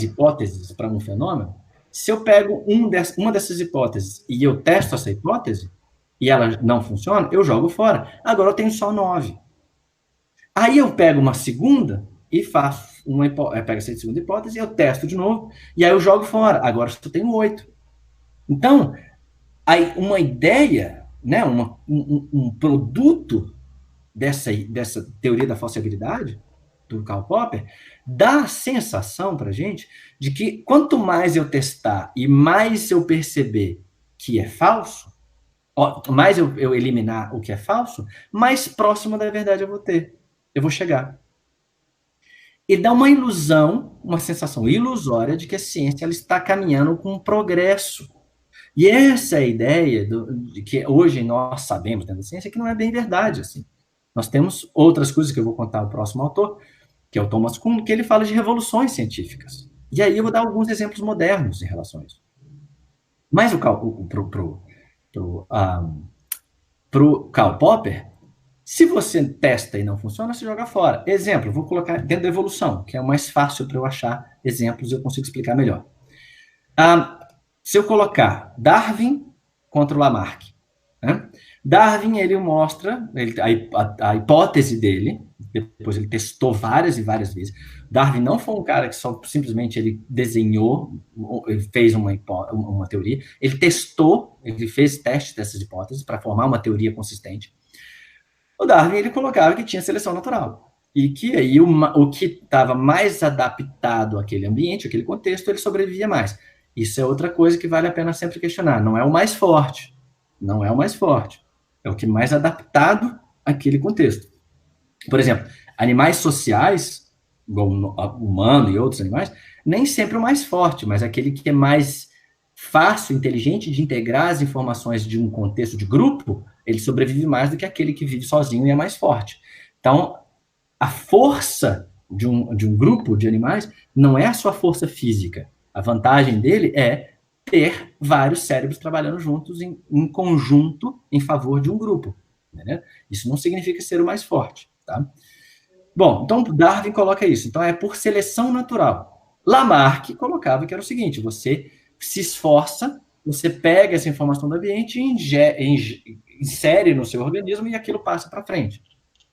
hipóteses para um fenômeno, se eu pego uma dessas hipóteses e eu testo essa hipótese, e ela não funciona, eu jogo fora. Agora eu tenho só 9. Aí eu pego uma segunda e faço pego essa segunda hipótese, eu testo de novo, e aí eu jogo fora. Agora eu tenho 8. Então, aí uma ideia, né, um produto dessa teoria da falsibilidade, do Karl Popper, dá a sensação para a gente de que quanto mais eu testar e mais eu perceber que é falso, mais eu eliminar o que é falso, mais próximo da verdade eu vou chegar. E dá uma ilusão, uma sensação ilusória de que a ciência ela está caminhando com um progresso. E essa é a ideia de que hoje nós sabemos dentro da ciência que não é bem verdade. Assim. Nós temos outras coisas que eu vou contar ao próximo autor, que é o Thomas Kuhn, que ele fala de revoluções científicas. E aí eu vou dar alguns exemplos modernos em relação a isso. Mas pro Karl Popper, se você testa e não funciona, você joga fora. Exemplo, vou colocar dentro da evolução, que é o mais fácil para eu achar exemplos e eu consigo explicar melhor. Ah, se eu colocar Darwin contra o Lamarck, né? Darwin, ele mostra a hipótese dele, depois ele testou várias e várias vezes. Darwin não foi um cara que só simplesmente ele desenhou, ele fez uma teoria, ele testou, ele fez testes dessas hipóteses para formar uma teoria consistente. O Darwin, ele colocava que tinha seleção natural. E que aí o que estava mais adaptado àquele ambiente, àquele contexto, ele sobrevivia mais. Isso é outra coisa que vale a pena sempre questionar. Não é o mais forte. Não é o mais forte. É o que mais adaptado àquele contexto. Por exemplo, animais sociais, igual o humano e outros animais, nem sempre o mais forte, mas aquele que é mais fácil, inteligente de integrar as informações de um contexto de grupo, ele sobrevive mais do que aquele que vive sozinho e é mais forte. Então, a força de um grupo de animais não é a sua força física. A vantagem dele é ter vários cérebros trabalhando juntos em conjunto em favor de um grupo. Entendeu? Isso não significa ser o mais forte. Tá? Bom, então Darwin coloca isso. Então é por seleção natural. Lamarck colocava que era o seguinte: você se esforça, você pega essa informação do ambiente e insere no seu organismo e aquilo passa para frente.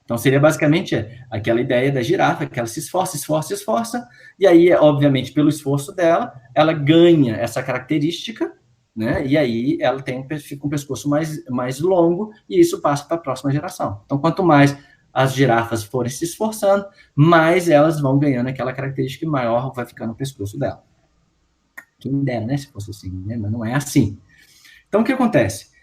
Então seria basicamente aquela ideia da girafa, que ela se esforça, esforça, esforça, e aí, obviamente, pelo esforço dela, ela ganha essa característica, né? E aí ela fica um pescoço mais longo, e isso passa para a próxima geração. Então, quanto mais as girafas forem se esforçando, mais elas vão ganhando aquela característica e maior vai ficando o pescoço dela. Quem dera, né? Se fosse assim, né? Mas não é assim. Então, o que acontece?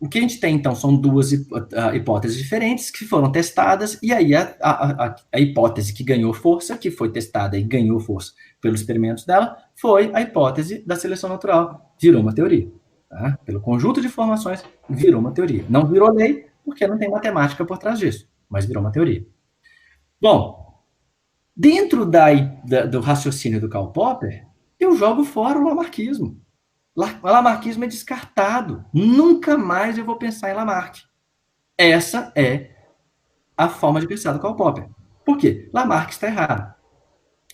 O que a gente tem, então, são duas hipóteses diferentes que foram testadas, e aí a hipótese que ganhou força, que foi testada e ganhou força pelos experimentos dela, foi a hipótese da seleção natural. Virou uma teoria. Tá? Pelo conjunto de informações, virou uma teoria. Não virou lei, porque não tem matemática por trás disso, mas virou uma teoria. Bom, dentro do raciocínio do Karl Popper, eu jogo fora o lamarquismo. O lamarquismo é descartado. Nunca mais eu vou pensar em Lamarck. Essa é a forma de pensar do Karl Popper. Por quê? Lamarck está errado.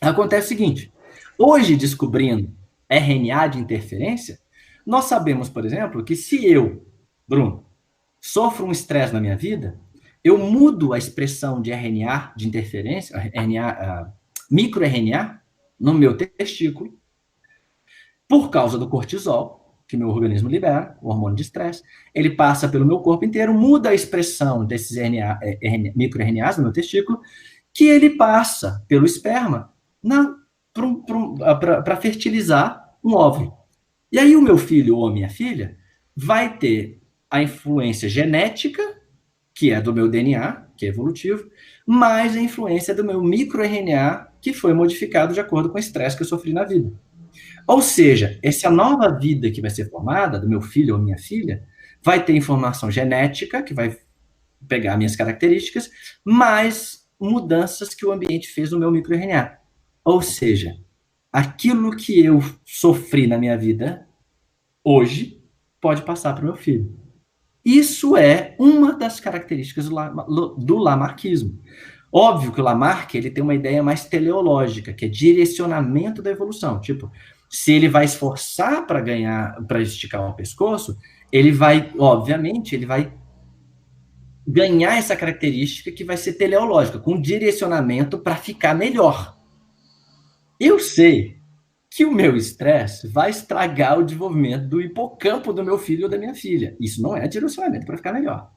Acontece o seguinte: hoje, descobrindo RNA de interferência, nós sabemos, por exemplo, que se eu, Bruno, sofro um estresse na minha vida, eu mudo a expressão de RNA de interferência, microRNA, no meu testículo, por causa do cortisol, que meu organismo libera, o hormônio de estresse, ele passa pelo meu corpo inteiro, muda a expressão desses microRNAs no meu testículo, que ele passa pelo esperma para fertilizar um óvulo. E aí o meu filho ou a minha filha vai ter a influência genética, que é do meu DNA, que é evolutivo, mais a influência do meu microRNA, que foi modificado de acordo com o estresse que eu sofri na vida. Ou seja, essa nova vida que vai ser formada, do meu filho ou minha filha, vai ter informação genética, que vai pegar minhas características, mais mudanças que o ambiente fez no meu microRNA. Ou seja, aquilo que eu sofri na minha vida hoje pode passar para o meu filho. Isso é uma das características do lamarquismo. Óbvio que o Lamarck ele tem uma ideia mais teleológica, que é direcionamento da evolução. Tipo, se ele vai esforçar para ganhar, para esticar o pescoço, ele vai, obviamente, ele vai ganhar essa característica que vai ser teleológica, com direcionamento para ficar melhor. Eu sei que o meu estresse vai estragar o desenvolvimento do hipocampo do meu filho ou da minha filha. Isso não é direcionamento para ficar melhor.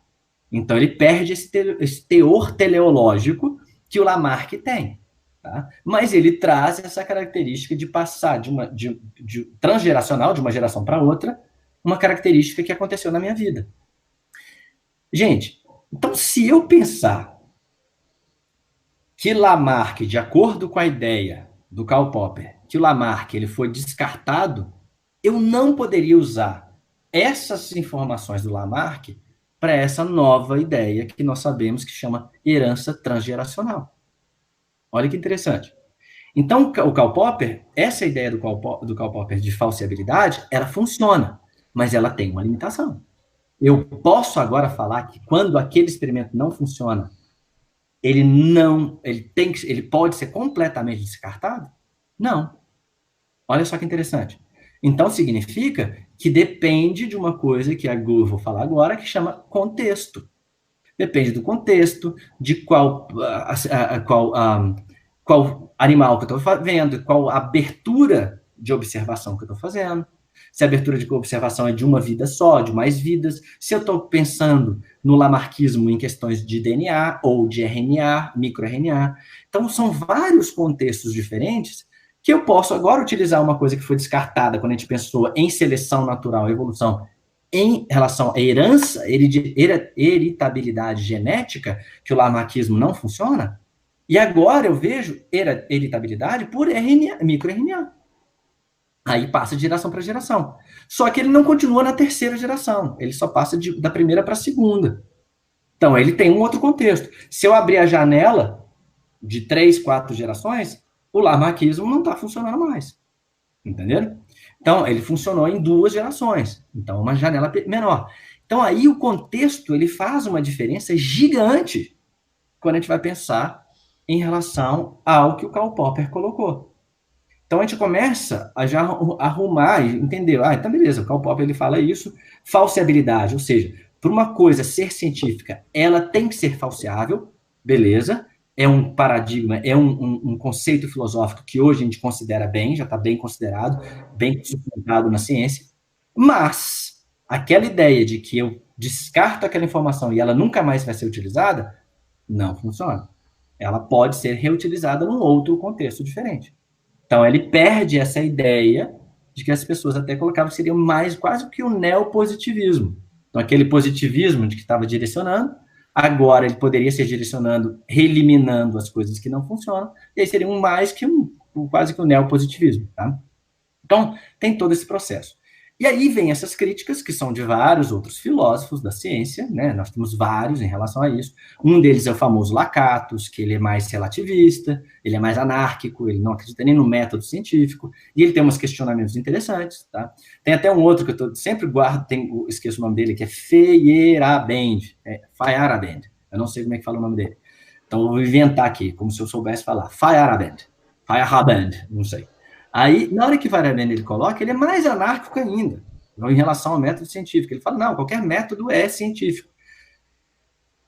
Então ele perde esse teor teleológico que o Lamarck tem. Tá? Mas ele traz essa característica de passar de transgeracional, de uma geração para outra, uma característica que aconteceu na minha vida. Gente, então se eu pensar que Lamarck, de acordo com a ideia do Karl Popper, que o Lamarck ele foi descartado, eu não poderia usar essas informações do Lamarck para essa nova ideia que nós sabemos que chama herança transgeracional. Olha que interessante. Então, o Karl Popper, essa ideia do Karl Popper de falseabilidade, ela funciona, mas ela tem uma limitação. Eu posso agora falar que quando aquele experimento não funciona, ele pode ser completamente descartado? Não. Olha só que interessante. Então significa que depende de uma coisa que eu vou falar agora, que chama contexto. Depende do contexto, de qual animal que eu estou vendo, qual abertura de observação que eu estou fazendo. Se a abertura de observação é de uma vida só, de mais vidas. Se eu estou pensando no lamarquismo em questões de DNA ou de RNA, microRNA. Então, são vários contextos diferentes que eu posso agora utilizar uma coisa que foi descartada quando a gente pensou em seleção natural, evolução, em relação à herança, heritabilidade genética, que o lamarquismo não funciona, e agora eu vejo heritabilidade por RNA, microRNA. Aí passa de geração para geração. Só que ele não continua na terceira geração, ele só passa da primeira para a segunda. Então, ele tem um outro contexto. Se eu abrir a janela de 3, 4 gerações, o lamarquismo não está funcionando mais. Entenderam? Então, ele funcionou em 2 gerações. Então, uma janela menor. Então, aí o contexto, ele faz uma diferença gigante quando a gente vai pensar em relação ao que o Karl Popper colocou. Então, a gente começa a já arrumar e entender. Então, beleza, o Karl Popper ele fala isso. Falseabilidade, ou seja, para uma coisa ser científica, ela tem que ser falseável, beleza? É um paradigma, é um conceito filosófico que hoje a gente considera bem, já está bem considerado, bem sustentado na ciência, mas aquela ideia de que eu descarto aquela informação e ela nunca mais vai ser utilizada, não funciona. Ela pode ser reutilizada num outro contexto diferente. Então, ele perde essa ideia de que as pessoas até colocavam que seria mais quase que o neopositivismo. Então, aquele positivismo de que estava direcionando, agora ele poderia ser direcionando, reeliminando as coisas que não funcionam, e aí seria mais que quase que um neopositivismo. Tá? Então, tem todo esse processo. E aí vem essas críticas, que são de vários outros filósofos da ciência, né? Nós temos vários em relação a isso. Um deles é o famoso Lakatos, que ele é mais relativista, ele é mais anárquico, ele não acredita nem no método científico, e ele tem uns questionamentos interessantes. Tá? Tem até um outro que eu sempre guardo, esqueço o nome dele, que é Feyerabend. Feyerabend. Eu não sei como é que fala o nome dele. Então, eu vou inventar aqui, como se eu soubesse falar. Feyerabend. Feyerabend, não sei. Aí, na hora que Feyerabend ele coloca, ele é mais anárquico ainda, em relação ao método científico. Ele fala, não, qualquer método é científico.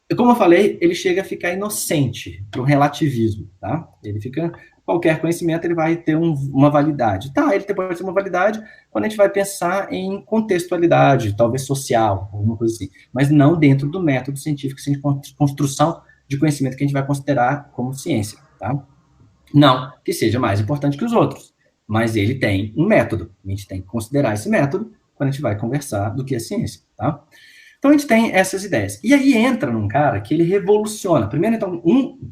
E como eu falei, ele chega a ficar inocente para o relativismo, tá? Ele fica, qualquer conhecimento ele vai ter uma validade. Tá, ele pode ter uma validade quando a gente vai pensar em contextualidade, talvez social, alguma coisa assim, mas não dentro do método científico, sem construção de conhecimento que a gente vai considerar como ciência, tá? Não que seja mais importante que os outros, mas ele tem um método. A gente tem que considerar esse método quando a gente vai conversar do que é ciência, tá? Então, a gente tem essas ideias. E aí entra num cara que ele revoluciona. Primeiro, então, um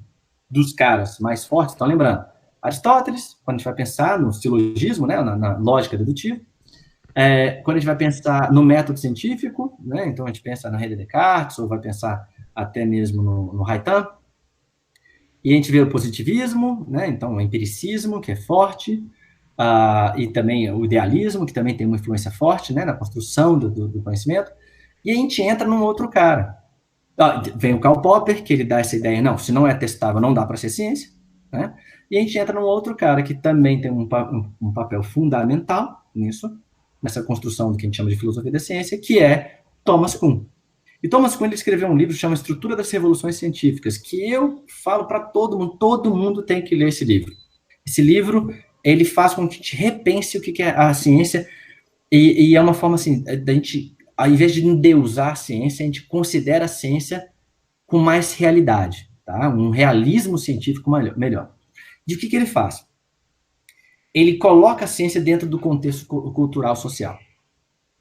dos caras mais fortes, estão lembrando, Aristóteles, quando a gente vai pensar no silogismo, né, na lógica dedutiva, quando a gente vai pensar no método científico, né, então a gente pensa na René Descartes, ou vai pensar até mesmo no Haytham, e a gente vê o positivismo, né, então o empiricismo, que é forte, e também o idealismo, que também tem uma influência forte, né, na construção do conhecimento, e a gente entra num outro cara. Vem o Karl Popper, que ele dá essa ideia, não, se não é testável, não dá para ser ciência, né? E a gente entra num outro cara que também tem um papel fundamental nisso, nessa construção do que a gente chama de filosofia da ciência, que é Thomas Kuhn. E Thomas Kuhn ele escreveu um livro que chama Estrutura das Revoluções Científicas, que eu falo para todo mundo tem que ler esse livro. Esse livro, ele faz com que a gente repense o que é a ciência, e é uma forma assim, da gente, ao invés de endeusar a ciência, a gente considera a ciência com mais realidade, tá? Um realismo científico melhor. De que ele faz? Ele coloca a ciência dentro do contexto cultural social.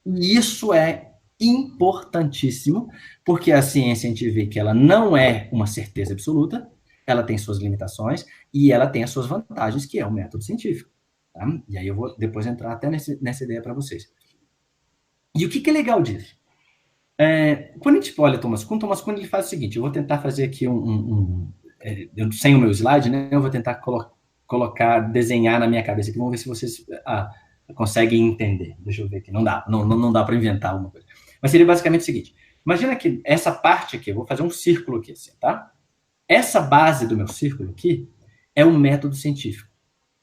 E isso é importantíssimo, porque a ciência a gente vê que ela não é uma certeza absoluta, ela tem suas limitações e ela tem as suas vantagens, que é o método científico. Tá? E aí eu vou depois entrar até nessa ideia para vocês. E o que é legal disso? Quando a gente olha Thomas Kuhn ele faz o seguinte, eu vou tentar fazer aqui sem o meu slide, né? Eu vou tentar colocar, desenhar na minha cabeça aqui. Vamos ver se vocês conseguem entender. Deixa eu ver aqui. Não dá. Não dá para inventar uma coisa. Mas seria basicamente o seguinte. Imagina que essa parte aqui, eu vou fazer um círculo aqui, assim, tá? Essa base do meu círculo aqui é um método científico.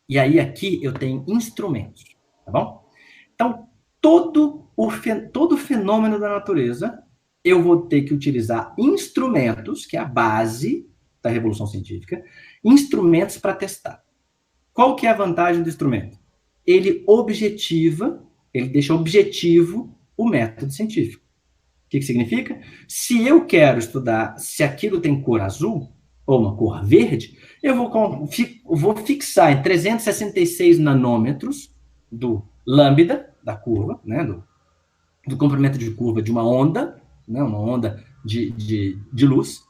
E aí aqui eu tenho instrumentos, tá bom? Então, todo fenômeno da natureza, eu vou ter que utilizar instrumentos, que é a base da revolução científica, instrumentos para testar. Qual que é a vantagem do instrumento? Ele deixa objetivo o método científico. O que significa? Se eu quero estudar se aquilo tem cor azul ou uma cor verde, eu vou fixar em 366 nanômetros do lambda, da curva, né, do comprimento de curva de uma onda, né, uma onda de luz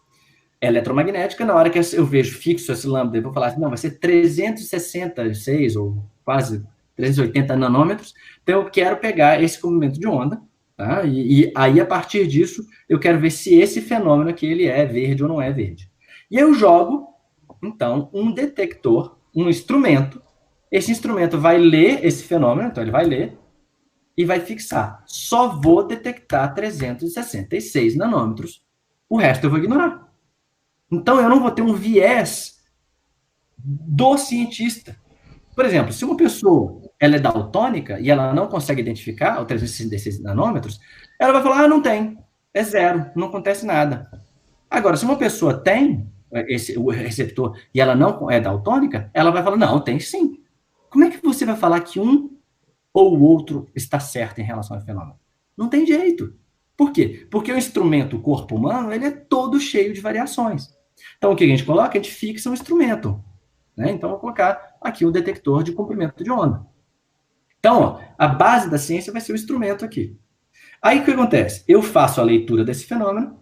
eletromagnética. Na hora que eu vejo fixo esse lambda, eu vou falar assim, não, vai ser 366 ou quase 380 nanômetros, então eu quero pegar esse comprimento de onda, tá? E aí, a partir disso, eu quero ver se esse fenômeno aqui ele é verde ou não é verde. E aí eu jogo, então, um detector, um instrumento. Esse instrumento vai ler esse fenômeno, então ele vai ler e vai fixar. Só vou detectar 366 nanômetros. O resto eu vou ignorar. Então eu não vou ter um viés do cientista. Por exemplo, se uma pessoa ela é daltônica e ela não consegue identificar o 366 nanômetros, ela vai falar, não tem, é zero, não acontece nada. Agora, se uma pessoa tem o receptor e ela não é daltônica, ela vai falar, não, tem sim. Como é que você vai falar que um ou o outro está certo em relação ao fenômeno? Não tem jeito. Por quê? Porque o instrumento, o corpo humano, ele é todo cheio de variações. Então, o que a gente coloca? A gente fixa um instrumento. Né? Então, eu vou colocar aqui o detector de comprimento de onda. Então, ó, a base da ciência vai ser o instrumento aqui. Aí, o que acontece? Eu faço a leitura desse fenômeno,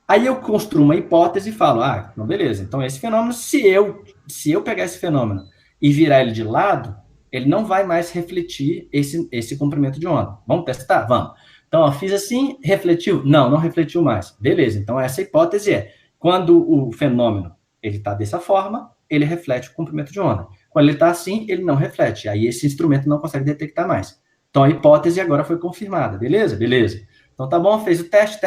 aí eu construo uma hipótese e falo, não, beleza, então esse fenômeno, se eu pegar esse fenômeno e virar ele de lado, ele não vai mais refletir esse comprimento de onda. Vamos testar? Vamos. Então, ó, fiz assim, refletiu? Não refletiu mais. Beleza, então essa hipótese é, quando o fenômeno ele está dessa forma, ele reflete o comprimento de onda. Quando ele está assim, ele não reflete. Aí esse instrumento não consegue detectar mais. Então a hipótese agora foi confirmada. Beleza? Beleza. Então tá bom, fez o teste.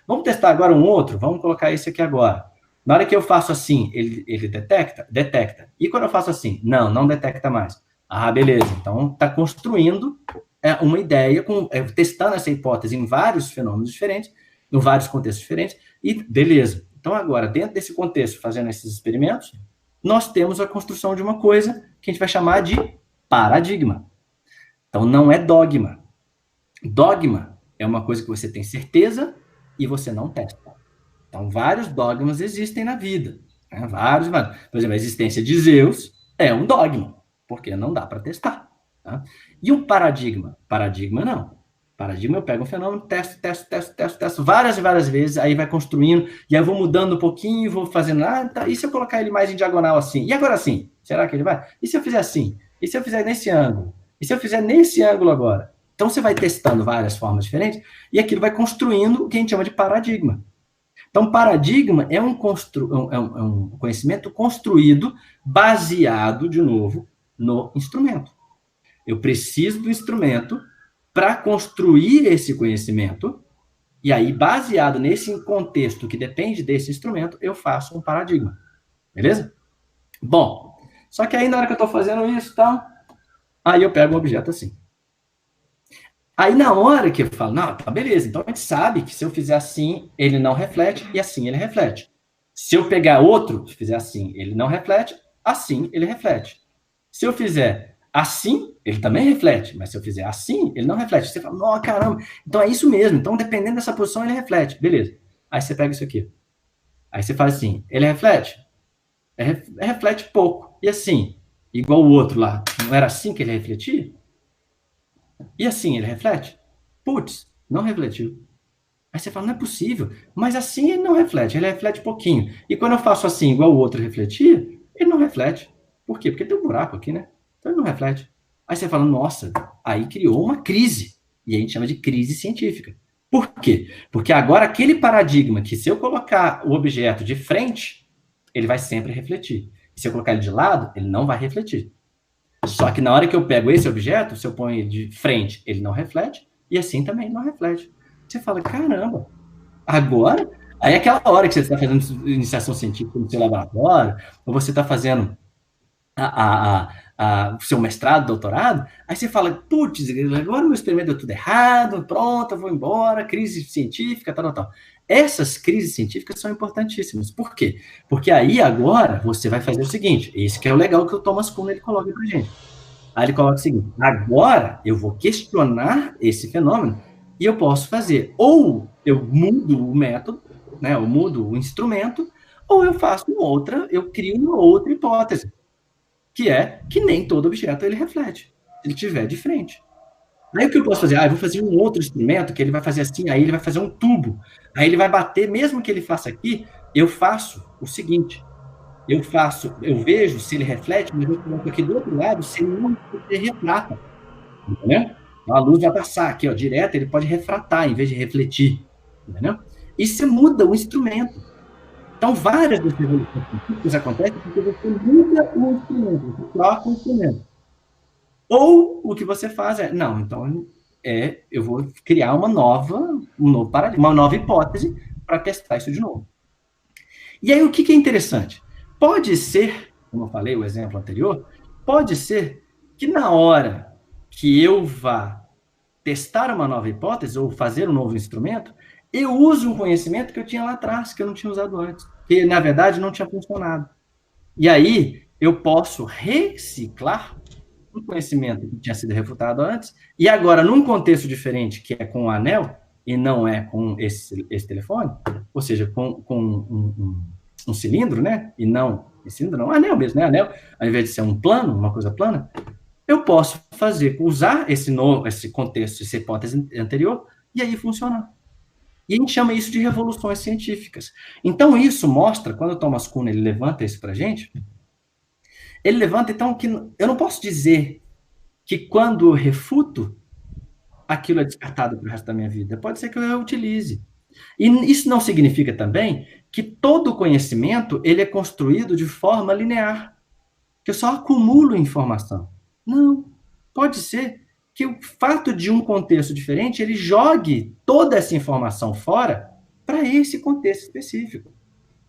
Vamos testar agora um outro? Vamos colocar esse aqui agora. Na hora que eu faço assim, ele detecta? Detecta. E quando eu faço assim? Não detecta mais. Beleza. Então tá construindo uma ideia, testando essa hipótese em vários fenômenos diferentes, em vários contextos diferentes, e beleza. Então agora, dentro desse contexto, fazendo esses experimentos, nós temos a construção de uma coisa que a gente vai chamar de paradigma. Então não é dogma. Dogma é uma coisa que você tem certeza e você não testa. Então, vários dogmas existem na vida. Né? Vários. Por exemplo, a existência de Zeus é um dogma, porque não dá para testar. Tá? E um paradigma? Paradigma não. Paradigma eu pego um fenômeno, testo várias e várias vezes, aí vai construindo, e aí eu vou mudando um pouquinho, vou fazendo, tá, e se eu colocar ele mais em diagonal assim? E agora assim? Será que ele vai? E se eu fizer assim? E se eu fizer nesse ângulo? E se eu fizer nesse ângulo agora? Então, você vai testando várias formas diferentes e aquilo vai construindo o que a gente chama de paradigma. Então, paradigma é um conhecimento construído baseado, de novo, no instrumento. Eu preciso do instrumento para construir esse conhecimento e aí, baseado nesse contexto que depende desse instrumento, eu faço um paradigma. Beleza? Bom, só que aí na hora que eu estou fazendo isso, aí eu pego um objeto assim. Aí, na hora que eu falo, não, tá beleza, então a gente sabe que se eu fizer assim, ele não reflete, e assim ele reflete. Se eu pegar outro, se fizer assim, ele não reflete, assim ele reflete. Se eu fizer assim, ele também reflete, mas se eu fizer assim, ele não reflete. Você fala, não, caramba, então é isso mesmo, então dependendo dessa posição, ele reflete. Beleza. Aí você pega isso aqui. Aí você faz assim, ele reflete? Reflete pouco. E assim, igual o outro lá, não era assim que ele refletia? E assim ele reflete? Putz, não refletiu. Aí você fala, não é possível. Mas assim ele não reflete, ele reflete pouquinho. E quando eu faço assim, igual o outro refletia, ele não reflete. Por quê? Porque tem um buraco aqui, né? Então ele não reflete. Aí você fala, nossa, aí criou uma crise. E a gente chama de crise científica. Por quê? Porque agora aquele paradigma que se eu colocar o objeto de frente, ele vai sempre refletir. se eu colocar ele de lado, ele não vai refletir. Só que na hora que eu pego esse objeto, se eu ponho ele de frente, ele não reflete, e assim também não reflete. Você fala, caramba, agora? Aí aquela hora que você está fazendo iniciação científica no seu laboratório, ou você está fazendo o seu mestrado, doutorado, aí você fala, putz, agora o meu experimento deu tudo errado, pronto, eu vou embora, crise científica, tal, tal, tal. Essas crises científicas são importantíssimas. Por quê? Porque aí agora você vai fazer o seguinte, esse que é o legal que o Thomas Kuhn ele coloca pra gente. Aí ele coloca o seguinte, agora eu vou questionar esse fenômeno e eu posso fazer, ou eu mudo o método, né, eu mudo o instrumento, ou eu faço outra, eu crio uma outra hipótese, que é que nem todo objeto ele reflete, se ele estiver de frente. Aí o que eu posso fazer? Eu vou fazer um outro instrumento que ele vai fazer assim, aí ele vai fazer um tubo, aí ele vai bater, mesmo que ele faça aqui, eu faço o seguinte, eu vejo se ele reflete, mas eu coloco aqui do outro lado, se ele não refrata, entendeu? Então, a luz vai passar aqui, ó, direto, ele pode refratar em vez de refletir, entendeu? E você muda o instrumento. Então, várias das revoluções científicas acontecem porque você muda o instrumento, você troca o instrumento. Ou o que você faz não, então eu vou criar um novo paradigma, uma nova hipótese para testar isso de novo. E aí, o que é interessante? Pode ser, como eu falei, o exemplo anterior, pode ser que na hora que eu vá testar uma nova hipótese ou fazer um novo instrumento, eu uso um conhecimento que eu tinha lá atrás, que eu não tinha usado antes, que na verdade não tinha funcionado. E aí eu posso reciclar um conhecimento que tinha sido refutado antes, e agora num contexto diferente, que é com o anel, e não é com esse telefone, ou seja, com um cilindro, né? E não, cilindro não, anel mesmo, né? Anel, ao invés de ser um plano, uma coisa plana, eu posso usar esse contexto, essa hipótese anterior, e aí funcionar. E a gente chama isso de revoluções científicas. Então, isso mostra, quando o Thomas Kuhn ele levanta isso para a gente, ele levanta, então, que eu não posso dizer que quando eu refuto, aquilo é descartado para o resto da minha vida. Pode ser que eu reutilize. E isso não significa também que todo conhecimento ele é construído de forma linear, que eu só acumulo informação. Não. Pode ser que o fato de um contexto diferente, ele jogue toda essa informação fora para esse contexto específico.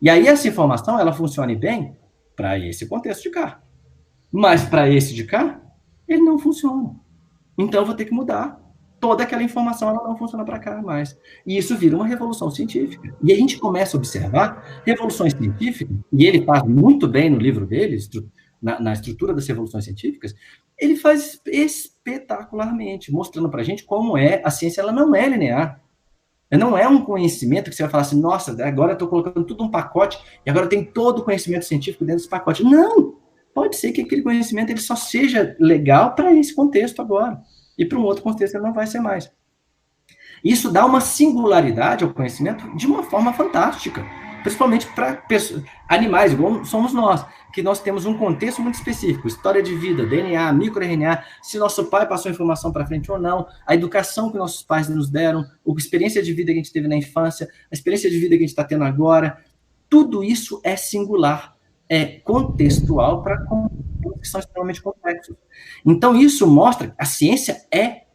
E aí essa informação, ela funcione bem para esse contexto de cá. Mas para esse de cá, ele não funciona. Então eu vou ter que mudar. Toda aquela informação, ela não funciona para cá mais. E isso vira uma revolução científica. E a gente começa a observar revoluções científicas, e ele faz muito bem no livro dele, na estrutura das revoluções científicas, ele faz espetacularmente, mostrando para a gente como a ciência ela não é linear. Não é um conhecimento que você vai falar assim, nossa, agora eu estou colocando tudo um pacote, e agora tem todo o conhecimento científico dentro desse pacote. Não! Pode ser que aquele conhecimento ele só seja legal para esse contexto agora. E para um outro contexto ele não vai ser mais. Isso dá uma singularidade ao conhecimento de uma forma fantástica, principalmente para animais, igual somos nós, que nós temos um contexto muito específico, história de vida, DNA, microRNA, se nosso pai passou informação para frente ou não, a educação que nossos pais nos deram, a experiência de vida que a gente teve na infância, a experiência de vida que a gente está tendo agora, tudo isso é singular, é contextual para que são extremamente complexos. Então, isso mostra que a ciência é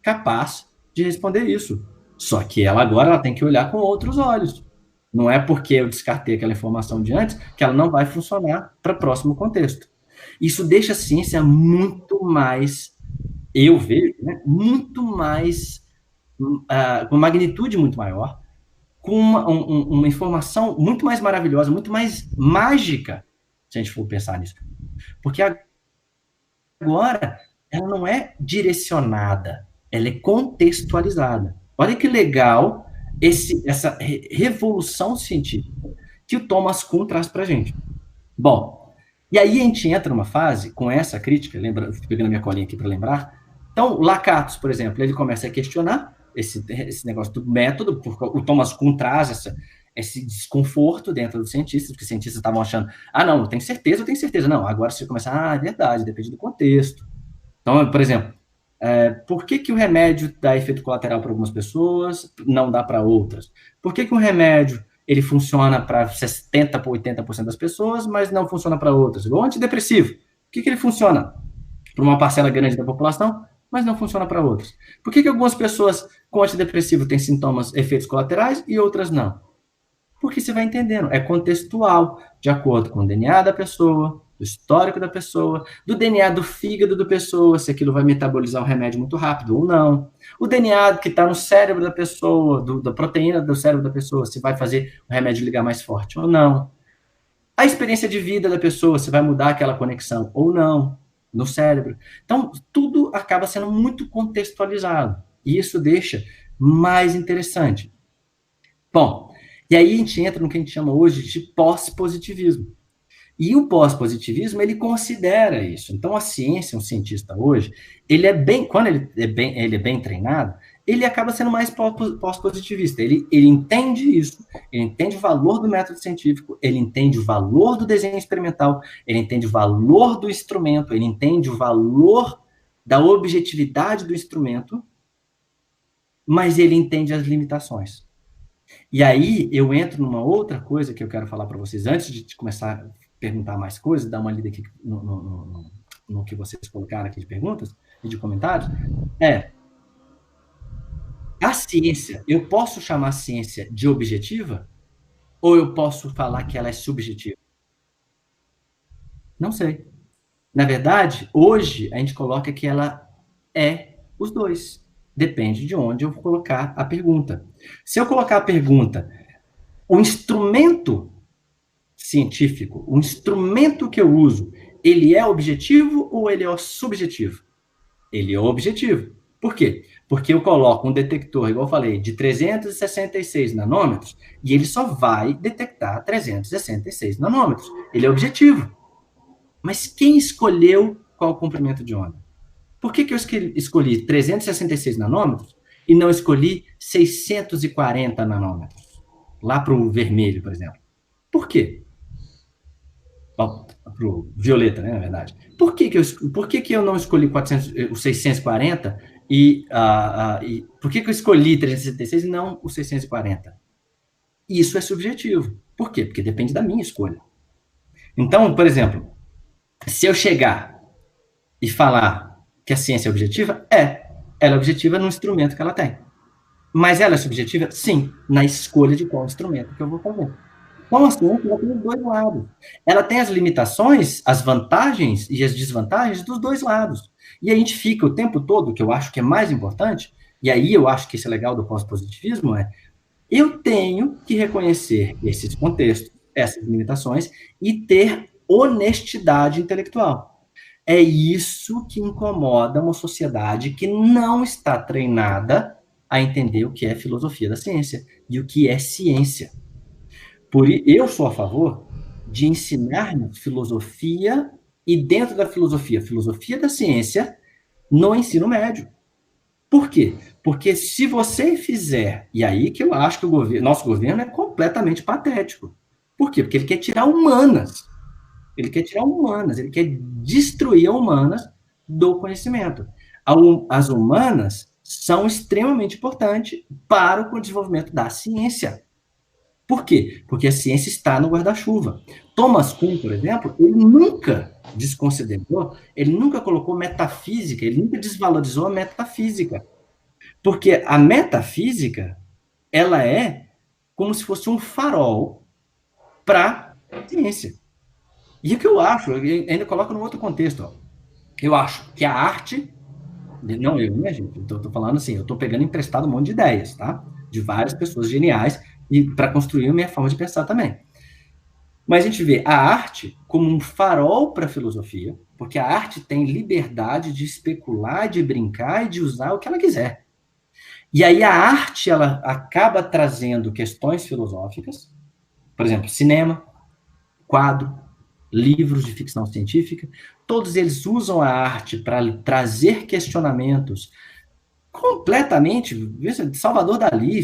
capaz de responder isso. Só que ela agora ela tem que olhar com outros olhos. Não é porque eu descartei aquela informação de antes que ela não vai funcionar para o próximo contexto. Isso deixa a ciência muito mais, eu vejo, né, muito mais, com magnitude muito maior, com uma informação muito mais maravilhosa, muito mais mágica, se a gente for pensar nisso. Porque agora ela não é direcionada, ela é contextualizada. Olha que legal essa revolução científica que o Thomas Kuhn traz para a gente. Bom, e aí a gente entra numa fase com essa crítica, lembra, pegando minha colinha aqui para lembrar. Então, Lakatos, por exemplo, ele começa a questionar esse negócio do método, porque o Thomas Kuhn traz esse desconforto dentro dos cientistas, porque os cientistas estavam achando, não, eu tenho certeza. Não, agora você começa, é verdade, depende do contexto. Então, por exemplo, por que o remédio dá efeito colateral para algumas pessoas, não dá para outras? Por que o remédio ele funciona para 70% para 80% das pessoas, mas não funciona para outras. Igual o antidepressivo. Por que ele funciona para uma parcela grande da população, mas não funciona para outras? Por que algumas pessoas com antidepressivo têm sintomas, efeitos colaterais e outras não? Porque você vai entendendo, é contextual, de acordo com o DNA da pessoa, do histórico da pessoa, do DNA do fígado da pessoa, se aquilo vai metabolizar o remédio muito rápido ou não. O DNA que está no cérebro da pessoa, da proteína do cérebro da pessoa, se vai fazer o remédio ligar mais forte ou não. A experiência de vida da pessoa, se vai mudar aquela conexão ou não no cérebro. Então, tudo acaba sendo muito contextualizado. E isso deixa mais interessante. Bom, e aí a gente entra no que a gente chama hoje de pós-positivismo. E o pós-positivismo, ele considera isso. Então, a ciência, um cientista hoje, quando ele é bem treinado, ele acaba sendo mais pós-positivista. Ele entende isso, ele entende o valor do método científico, ele entende o valor do desenho experimental, ele entende o valor do instrumento, ele entende o valor da objetividade do instrumento, mas ele entende as limitações. E aí eu entro numa outra coisa que eu quero falar para vocês, antes de começar a perguntar mais coisas, dar uma lida aqui no que vocês colocaram aqui de perguntas e de comentários, a ciência, eu posso chamar a ciência de objetiva? Ou eu posso falar que ela é subjetiva? Não sei. Na verdade, hoje a gente coloca que ela é os dois. Depende de onde eu vou colocar a pergunta. Se eu colocar a pergunta, o instrumento científico, o instrumento que eu uso, ele é objetivo ou ele é subjetivo? Ele é objetivo. Por quê? Porque eu coloco um detector, igual eu falei, de 366 nanômetros, e ele só vai detectar 366 nanômetros. Ele é objetivo. Mas quem escolheu qual o comprimento de onda? Por que eu escolhi 366 nanômetros e não escolhi 640 nanômetros? Lá para o vermelho, por exemplo. Por quê? Para o violeta, né, na verdade. Por que eu não escolhi 640 e por que eu escolhi 366 e não o 640? Isso é subjetivo. Por quê? Porque depende da minha escolha. Então, por exemplo, se eu chegar e falar que a ciência é objetiva, ela é objetiva no instrumento que ela tem. Mas ela é subjetiva? Sim, na escolha de qual instrumento que eu vou fazer. Então, a ciência ela tem os dois lados. Ela tem as limitações, as vantagens e as desvantagens dos dois lados. E a gente fica o tempo todo, que eu acho que é mais importante, e aí eu acho que isso é legal do pós-positivismo, eu tenho que reconhecer esses contextos, essas limitações, e ter honestidade intelectual. É isso que incomoda uma sociedade que não está treinada a entender o que é filosofia da ciência e o que é ciência. Eu sou a favor de ensinarmos filosofia e, dentro da filosofia da ciência, no ensino médio. Por quê? Porque se você fizer, e aí que eu acho que nosso governo é completamente patético. Por quê? Porque ele quer tirar humanas. Ele quer tirar humanas, ele quer destruir a humanas do conhecimento. As humanas são extremamente importantes para o desenvolvimento da ciência. Por quê? Porque a ciência está no guarda-chuva. Thomas Kuhn, por exemplo, ele nunca desconsiderou, ele nunca colocou metafísica, ele nunca desvalorizou a metafísica. Porque a metafísica, ela é como se fosse um farol para a ciência. E o que eu acho, eu ainda coloco num outro contexto, ó. Eu acho que a arte, não eu, né, gente? Eu tô falando assim, eu tô pegando emprestado um monte de ideias, tá? De várias pessoas geniais, e para construir a minha forma de pensar também. Mas a gente vê a arte como um farol para a filosofia, porque a arte tem liberdade de especular, de brincar e de usar o que ela quiser. E aí a arte, ela acaba trazendo questões filosóficas, por exemplo, cinema, quadro, livros de ficção científica, todos eles usam a arte para trazer questionamentos completamente, Salvador Dalí,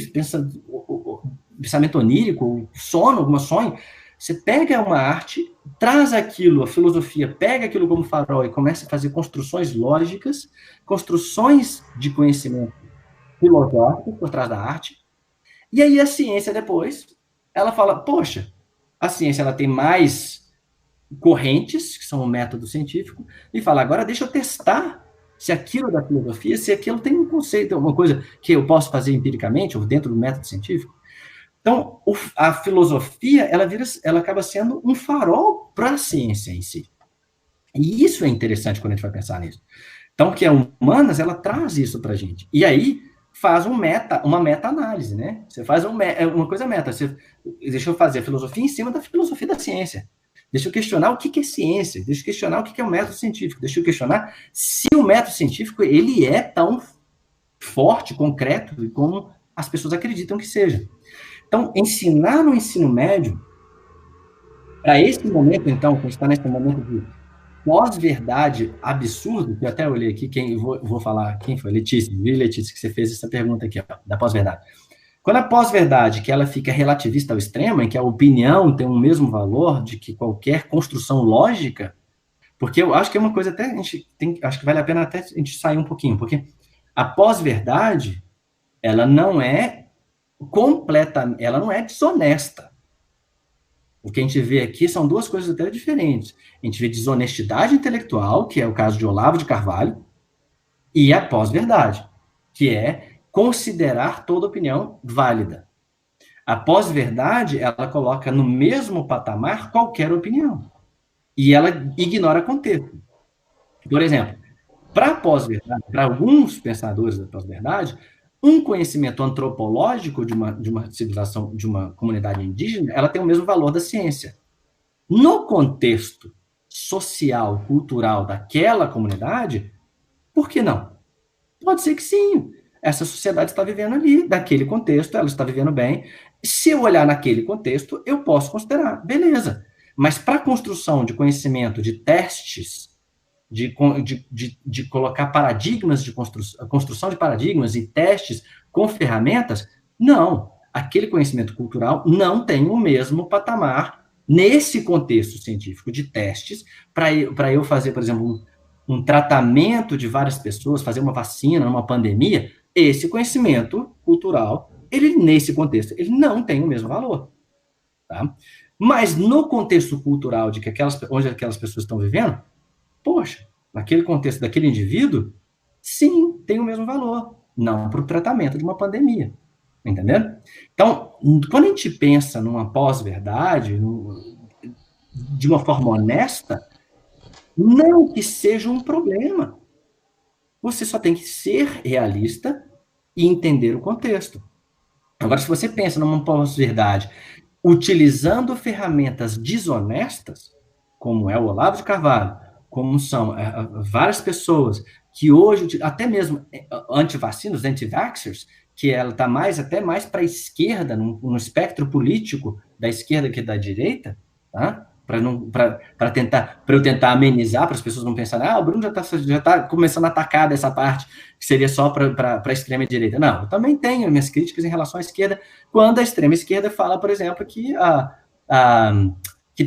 pensamento onírico, sono, alguma sonho, você pega uma arte, traz aquilo, a filosofia pega aquilo como farol e começa a fazer construções lógicas, construções de conhecimento filosófico por trás da arte, e aí a ciência depois ela fala, poxa, a ciência ela tem mais correntes, que são o método científico, e fala, agora deixa eu testar se aquilo da filosofia, se aquilo tem um conceito, uma coisa que eu posso fazer empiricamente, ou dentro do método científico. Então, a filosofia, ela acaba sendo um farol para a ciência em si. E isso é interessante quando a gente vai pensar nisso. Então, que a Humanas, ela traz isso para a gente. E aí, faz uma meta-análise, né? Você faz uma coisa meta. Deixa eu fazer a filosofia em cima da filosofia da ciência. Deixa eu questionar o que é ciência. Deixa eu questionar o que é o método científico. Deixa eu questionar se o método científico ele é tão forte, concreto, como as pessoas acreditam que seja. Então, ensinar no ensino médio, para esse momento, então, que a gente está nesse momento de pós-verdade absurdo, que eu até olhei aqui, vou falar, quem foi? Letícia, viu, Letícia, que você fez essa pergunta aqui, ó, da pós-verdade. Quando a pós-verdade, que ela fica relativista ao extremo, em que a opinião tem o mesmo valor de que qualquer construção lógica, porque eu acho que é uma coisa até, acho que vale a pena até a gente sair um pouquinho, porque a pós-verdade, ela não é ela não é desonesta. O que a gente vê aqui são duas coisas até diferentes. A gente vê desonestidade intelectual, que é o caso de Olavo de Carvalho, e a pós-verdade, que é considerar toda opinião válida. A pós-verdade, ela coloca no mesmo patamar qualquer opinião. E ela ignora contexto. Por exemplo, para a pós-verdade, para alguns pensadores da pós-verdade, um conhecimento antropológico de uma civilização, de uma comunidade indígena, ela tem o mesmo valor da ciência. No contexto social, cultural daquela comunidade, por que não? Pode ser que sim. Essa sociedade está vivendo ali, daquele contexto, ela está vivendo bem. Se eu olhar naquele contexto, eu posso considerar, beleza. Mas para a construção de conhecimento, de testes, de colocar paradigmas de construção de paradigmas e testes com ferramentas, não. Aquele conhecimento cultural não tem o mesmo patamar nesse contexto científico de testes para eu fazer, por exemplo, um tratamento de várias pessoas, fazer uma vacina, uma pandemia. Esse conhecimento cultural, ele nesse contexto, ele não tem o mesmo valor. Tá? Mas no contexto cultural de que onde aquelas pessoas estão vivendo, poxa, naquele contexto daquele indivíduo, sim, tem o mesmo valor. Não para o tratamento de uma pandemia. Entendeu? Então, quando a gente pensa numa pós-verdade, de uma forma honesta, não que seja um problema. Você só tem que ser realista e entender o contexto. Agora, se você pensa numa pós-verdade utilizando ferramentas desonestas, como é o Olavo de Carvalho, como são várias pessoas que hoje, até mesmo antivacinas, anti-vaxxers, que ela está até mais para a esquerda, no espectro político da esquerda que da direita, tá? Para eu tentar amenizar, para as pessoas não pensarem, o Bruno já tá começando a atacar dessa parte, que seria só para a extrema direita. Não, eu também tenho minhas críticas em relação à esquerda, quando a extrema esquerda fala, por exemplo, que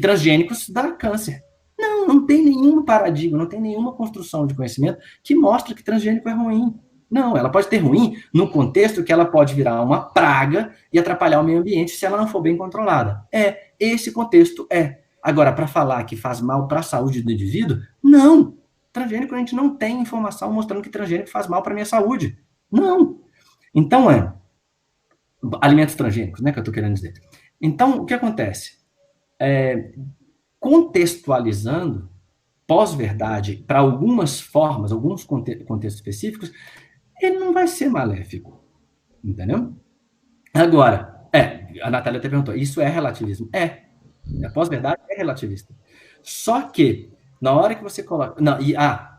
transgênicos dá câncer. Não tem nenhum paradigma, não tem nenhuma construção de conhecimento que mostra que transgênico é ruim. Não, ela pode ter ruim no contexto que ela pode virar uma praga e atrapalhar o meio ambiente se ela não for bem controlada. Esse contexto é. Agora, para falar que faz mal para a saúde do indivíduo, não. Transgênico, a gente não tem informação mostrando que transgênico faz mal para a minha saúde. Não. Então, alimentos transgênicos, né, que eu estou querendo dizer. Então, o que acontece? Contextualizando pós-verdade para algumas formas, alguns contextos específicos, ele não vai ser maléfico. Entendeu? Agora, a Natália até perguntou, isso é relativismo? A pós-verdade é relativista. Só que, na hora que você coloca... Não,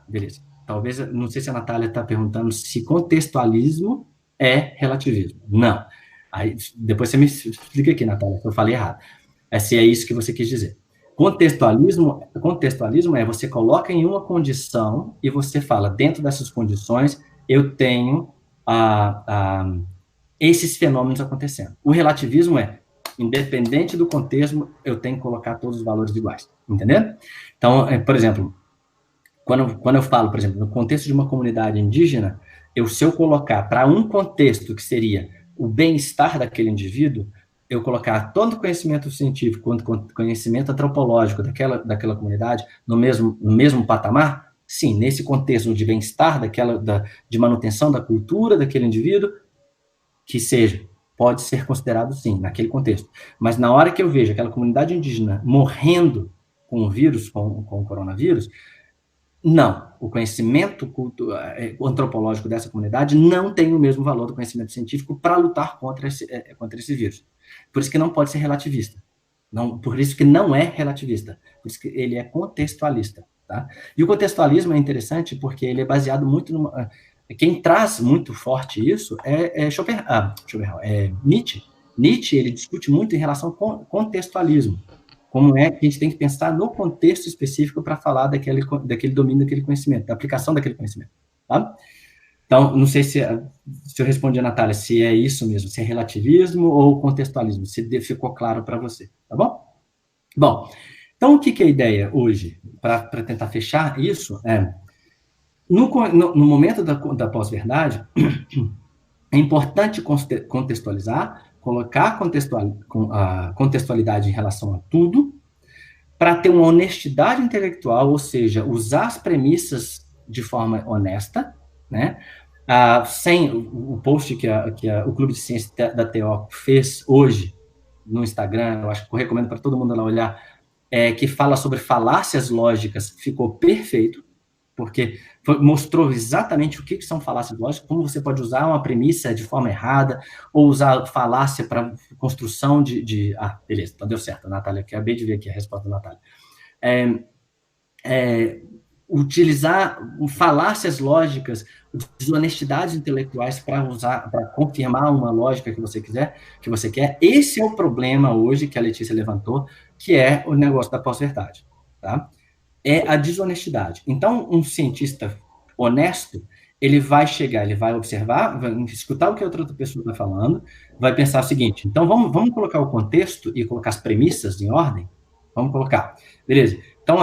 beleza. Talvez, não sei se a Natália está perguntando se contextualismo é relativismo. Não. Aí, depois você me explica aqui, Natália, que eu falei errado. Se é isso que você quis dizer. Contextualismo é você coloca em uma condição e você fala, dentro dessas condições, eu tenho esses fenômenos acontecendo. O relativismo independente do contexto, eu tenho que colocar todos os valores iguais. Entendeu? Então, por exemplo, quando eu falo, por exemplo, no contexto de uma comunidade indígena, se eu colocar para um contexto que seria o bem-estar daquele indivíduo, eu colocar tanto conhecimento científico quanto conhecimento antropológico daquela comunidade no mesmo patamar? Sim, nesse contexto de bem-estar, de manutenção da cultura daquele indivíduo, que seja, pode ser considerado sim, naquele contexto. Mas na hora que eu vejo aquela comunidade indígena morrendo com o vírus, com o coronavírus, não, o conhecimento antropológico dessa comunidade não tem o mesmo valor do conhecimento científico para lutar contra esse vírus. Por isso que não pode ser relativista. Não, por isso que não é relativista. Por isso que ele é contextualista. Tá? E o contextualismo é interessante porque ele é baseado muito numa... Quem traz muito forte isso é Schopenhauer, Nietzsche. Nietzsche, ele discute muito em relação com contextualismo. Como é que a gente tem que pensar no contexto específico para falar daquele domínio, daquele conhecimento, da aplicação daquele conhecimento. Tá? Então, não sei se eu respondi a Natália, se é isso mesmo, se é relativismo ou contextualismo, se ficou claro para você, tá bom? Bom, então o que é a ideia hoje, para tentar fechar isso, no momento da pós-verdade, é importante contextualizar, colocar contextualidade em relação a tudo, para ter uma honestidade intelectual, ou seja, usar as premissas de forma honesta, né? Sem o post que o Clube de Ciências da TO fez hoje no Instagram, eu acho que eu recomendo para todo mundo lá olhar, que fala sobre falácias lógicas, ficou perfeito, porque mostrou exatamente o que são falácias lógicas, como você pode usar uma premissa de forma errada, ou usar falácia para construção beleza, então deu certo, Natália, acabei de ver aqui a resposta da Natália. Utilizar falácias lógicas, desonestidades intelectuais para confirmar uma lógica que você quer. Esse é o problema hoje que a Letícia levantou, que é o negócio da pós-verdade, tá? É a desonestidade. Então, um cientista honesto, ele vai chegar, ele vai observar, vai escutar o que a outra pessoa está falando, vai pensar o seguinte, então vamos colocar o contexto e colocar as premissas em ordem? Vamos colocar. Beleza. Então,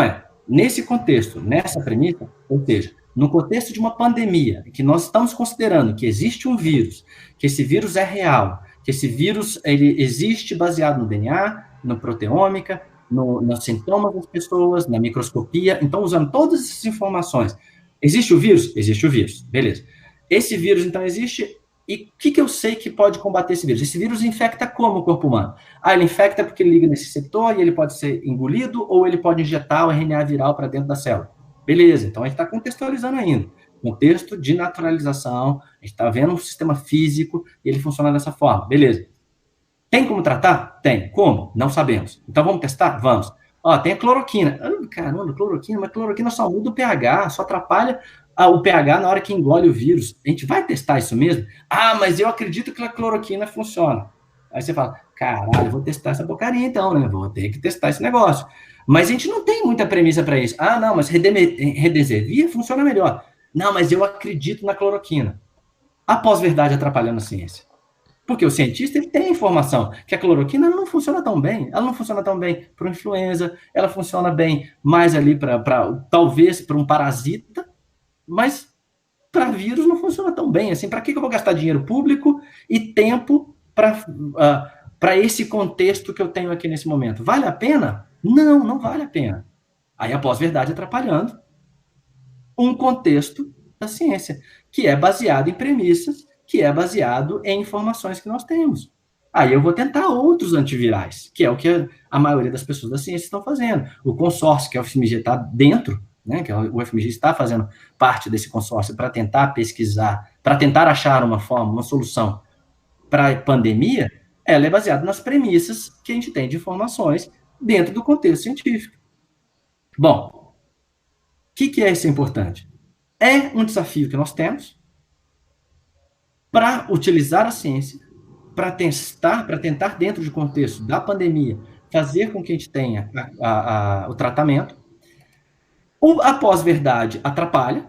nesse contexto, nessa premissa, ou seja, no contexto de uma pandemia, que nós estamos considerando que existe um vírus, que esse vírus é real, que esse vírus ele existe baseado no DNA, na proteômica, nos sintomas das pessoas, na microscopia. Então, usando todas essas informações. Existe o vírus? Existe o vírus. Beleza. Esse vírus, então, existe. E o que eu sei que pode combater esse vírus? Esse vírus infecta como o corpo humano? Ele infecta porque ele liga nesse receptor e ele pode ser engolido ou ele pode injetar o RNA viral para dentro da célula. Beleza. Então, a gente está contextualizando ainda. Contexto de naturalização. A gente está vendo um sistema físico e ele funciona dessa forma. Beleza. Tem como tratar? Tem. Como? Não sabemos. Então vamos testar? Vamos. Tem a cloroquina. Caramba, cloroquina, mas cloroquina só muda o pH, só atrapalha o pH na hora que engole o vírus. A gente vai testar isso mesmo? Mas eu acredito que a cloroquina funciona. Aí você fala, caralho, eu vou testar essa porcaria então, né? Vou ter que testar esse negócio. Mas a gente não tem muita premissa para isso. Não, mas Remdesivir funciona melhor. Não, mas eu acredito na cloroquina. A pós-verdade atrapalhando a ciência. Porque o cientista ele tem a informação que a cloroquina não funciona tão bem. Ela não funciona tão bem para influenza, ela funciona bem mais ali talvez para um parasita, mas para vírus não funciona tão bem. Assim, para que eu vou gastar dinheiro público e tempo para esse contexto que eu tenho aqui nesse momento? Vale a pena? Não, não vale a pena. Aí a pós-verdade atrapalhando um contexto da ciência, que é baseado em premissas, que é baseado em informações que nós temos. Aí eu vou tentar outros antivirais, que é o que a maioria das pessoas da ciência estão fazendo. O consórcio, que a UFMG está dentro, né, que o UFMG está fazendo parte desse consórcio para tentar pesquisar, para tentar achar uma forma, uma solução para a pandemia, ela é baseada nas premissas que a gente tem de informações dentro do contexto científico. Bom, o que é isso importante? É um desafio que nós temos para utilizar a ciência, para tentar, dentro do contexto da pandemia, fazer com que a gente tenha o tratamento. A pós-verdade atrapalha.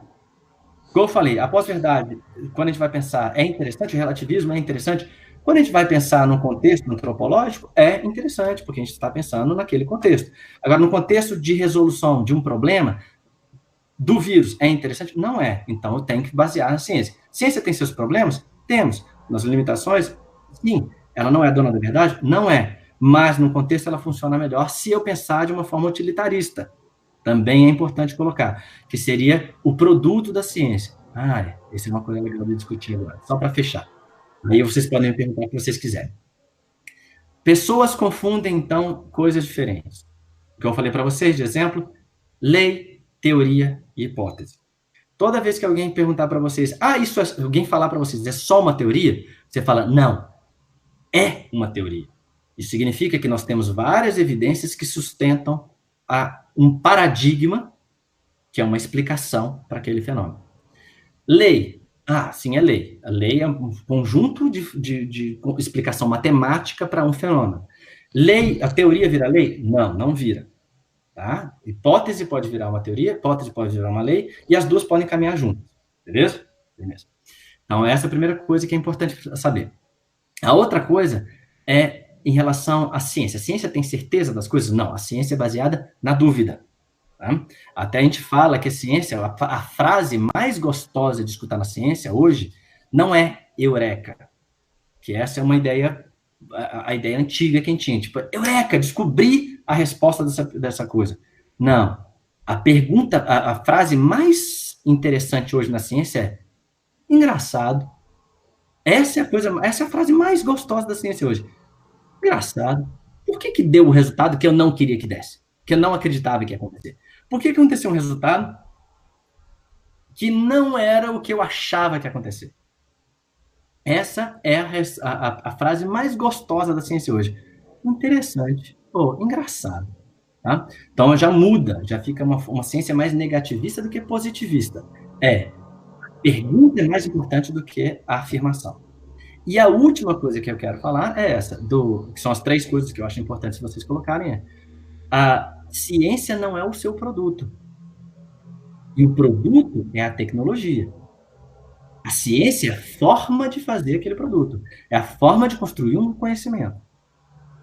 Como eu falei, a pós-verdade, quando a gente vai pensar, é interessante, o relativismo é interessante. Quando a gente vai pensar no contexto antropológico, é interessante, porque a gente está pensando naquele contexto. Agora, no contexto de resolução de um problema, do vírus, é interessante? Não é. Então, eu tenho que basear na ciência. Ciência tem seus problemas? Temos. Nas limitações? Sim. Ela não é dona da verdade? Não é. Mas, no contexto, ela funciona melhor se eu pensar de uma forma utilitarista. Também é importante colocar, que seria o produto da ciência. Essa é uma coisa legal de discutir agora, só para fechar. Aí vocês podem me perguntar o que vocês quiserem. Pessoas confundem, então, coisas diferentes. O que eu falei para vocês, de exemplo, lei, teoria e hipótese. Toda vez que alguém perguntar para vocês, alguém falar para vocês, é só uma teoria? Você fala, não, é uma teoria. Isso significa que nós temos várias evidências que sustentam um paradigma, que é uma explicação para aquele fenômeno. Lei. Sim, é lei. A lei é um conjunto de explicação matemática para um fenômeno. Lei, a teoria vira lei? Não, não vira. Tá? Hipótese pode virar uma teoria, hipótese pode virar uma lei, e as duas podem caminhar juntas. Beleza? Beleza. Então, essa é a primeira coisa que é importante saber. A outra coisa é em relação à ciência. A ciência tem certeza das coisas? Não, a ciência é baseada na dúvida. Tá? Até a gente fala que a ciência, a frase mais gostosa de escutar na ciência hoje, não é eureka, que essa é uma ideia, a ideia antiga que a gente tinha, tipo, eureka, descobri a resposta dessa coisa. Não. A frase mais interessante hoje na ciência é engraçado. Essa é a frase mais gostosa da ciência hoje. Engraçado. Por que deu o resultado que eu não queria que desse? Que eu não acreditava que ia acontecer? Por que aconteceu um resultado que não era o que eu achava que ia acontecer? Essa é a frase mais gostosa da ciência hoje. Interessante. Engraçado. Tá? Então já muda, já fica uma ciência mais negativista do que positivista. A pergunta é mais importante do que a afirmação. E a última coisa que eu quero falar é essa, que são as 3 coisas que eu acho importantes vocês colocarem, a ciência não é o seu produto. E o produto é a tecnologia. A ciência é a forma de fazer aquele produto. É a forma de construir um conhecimento.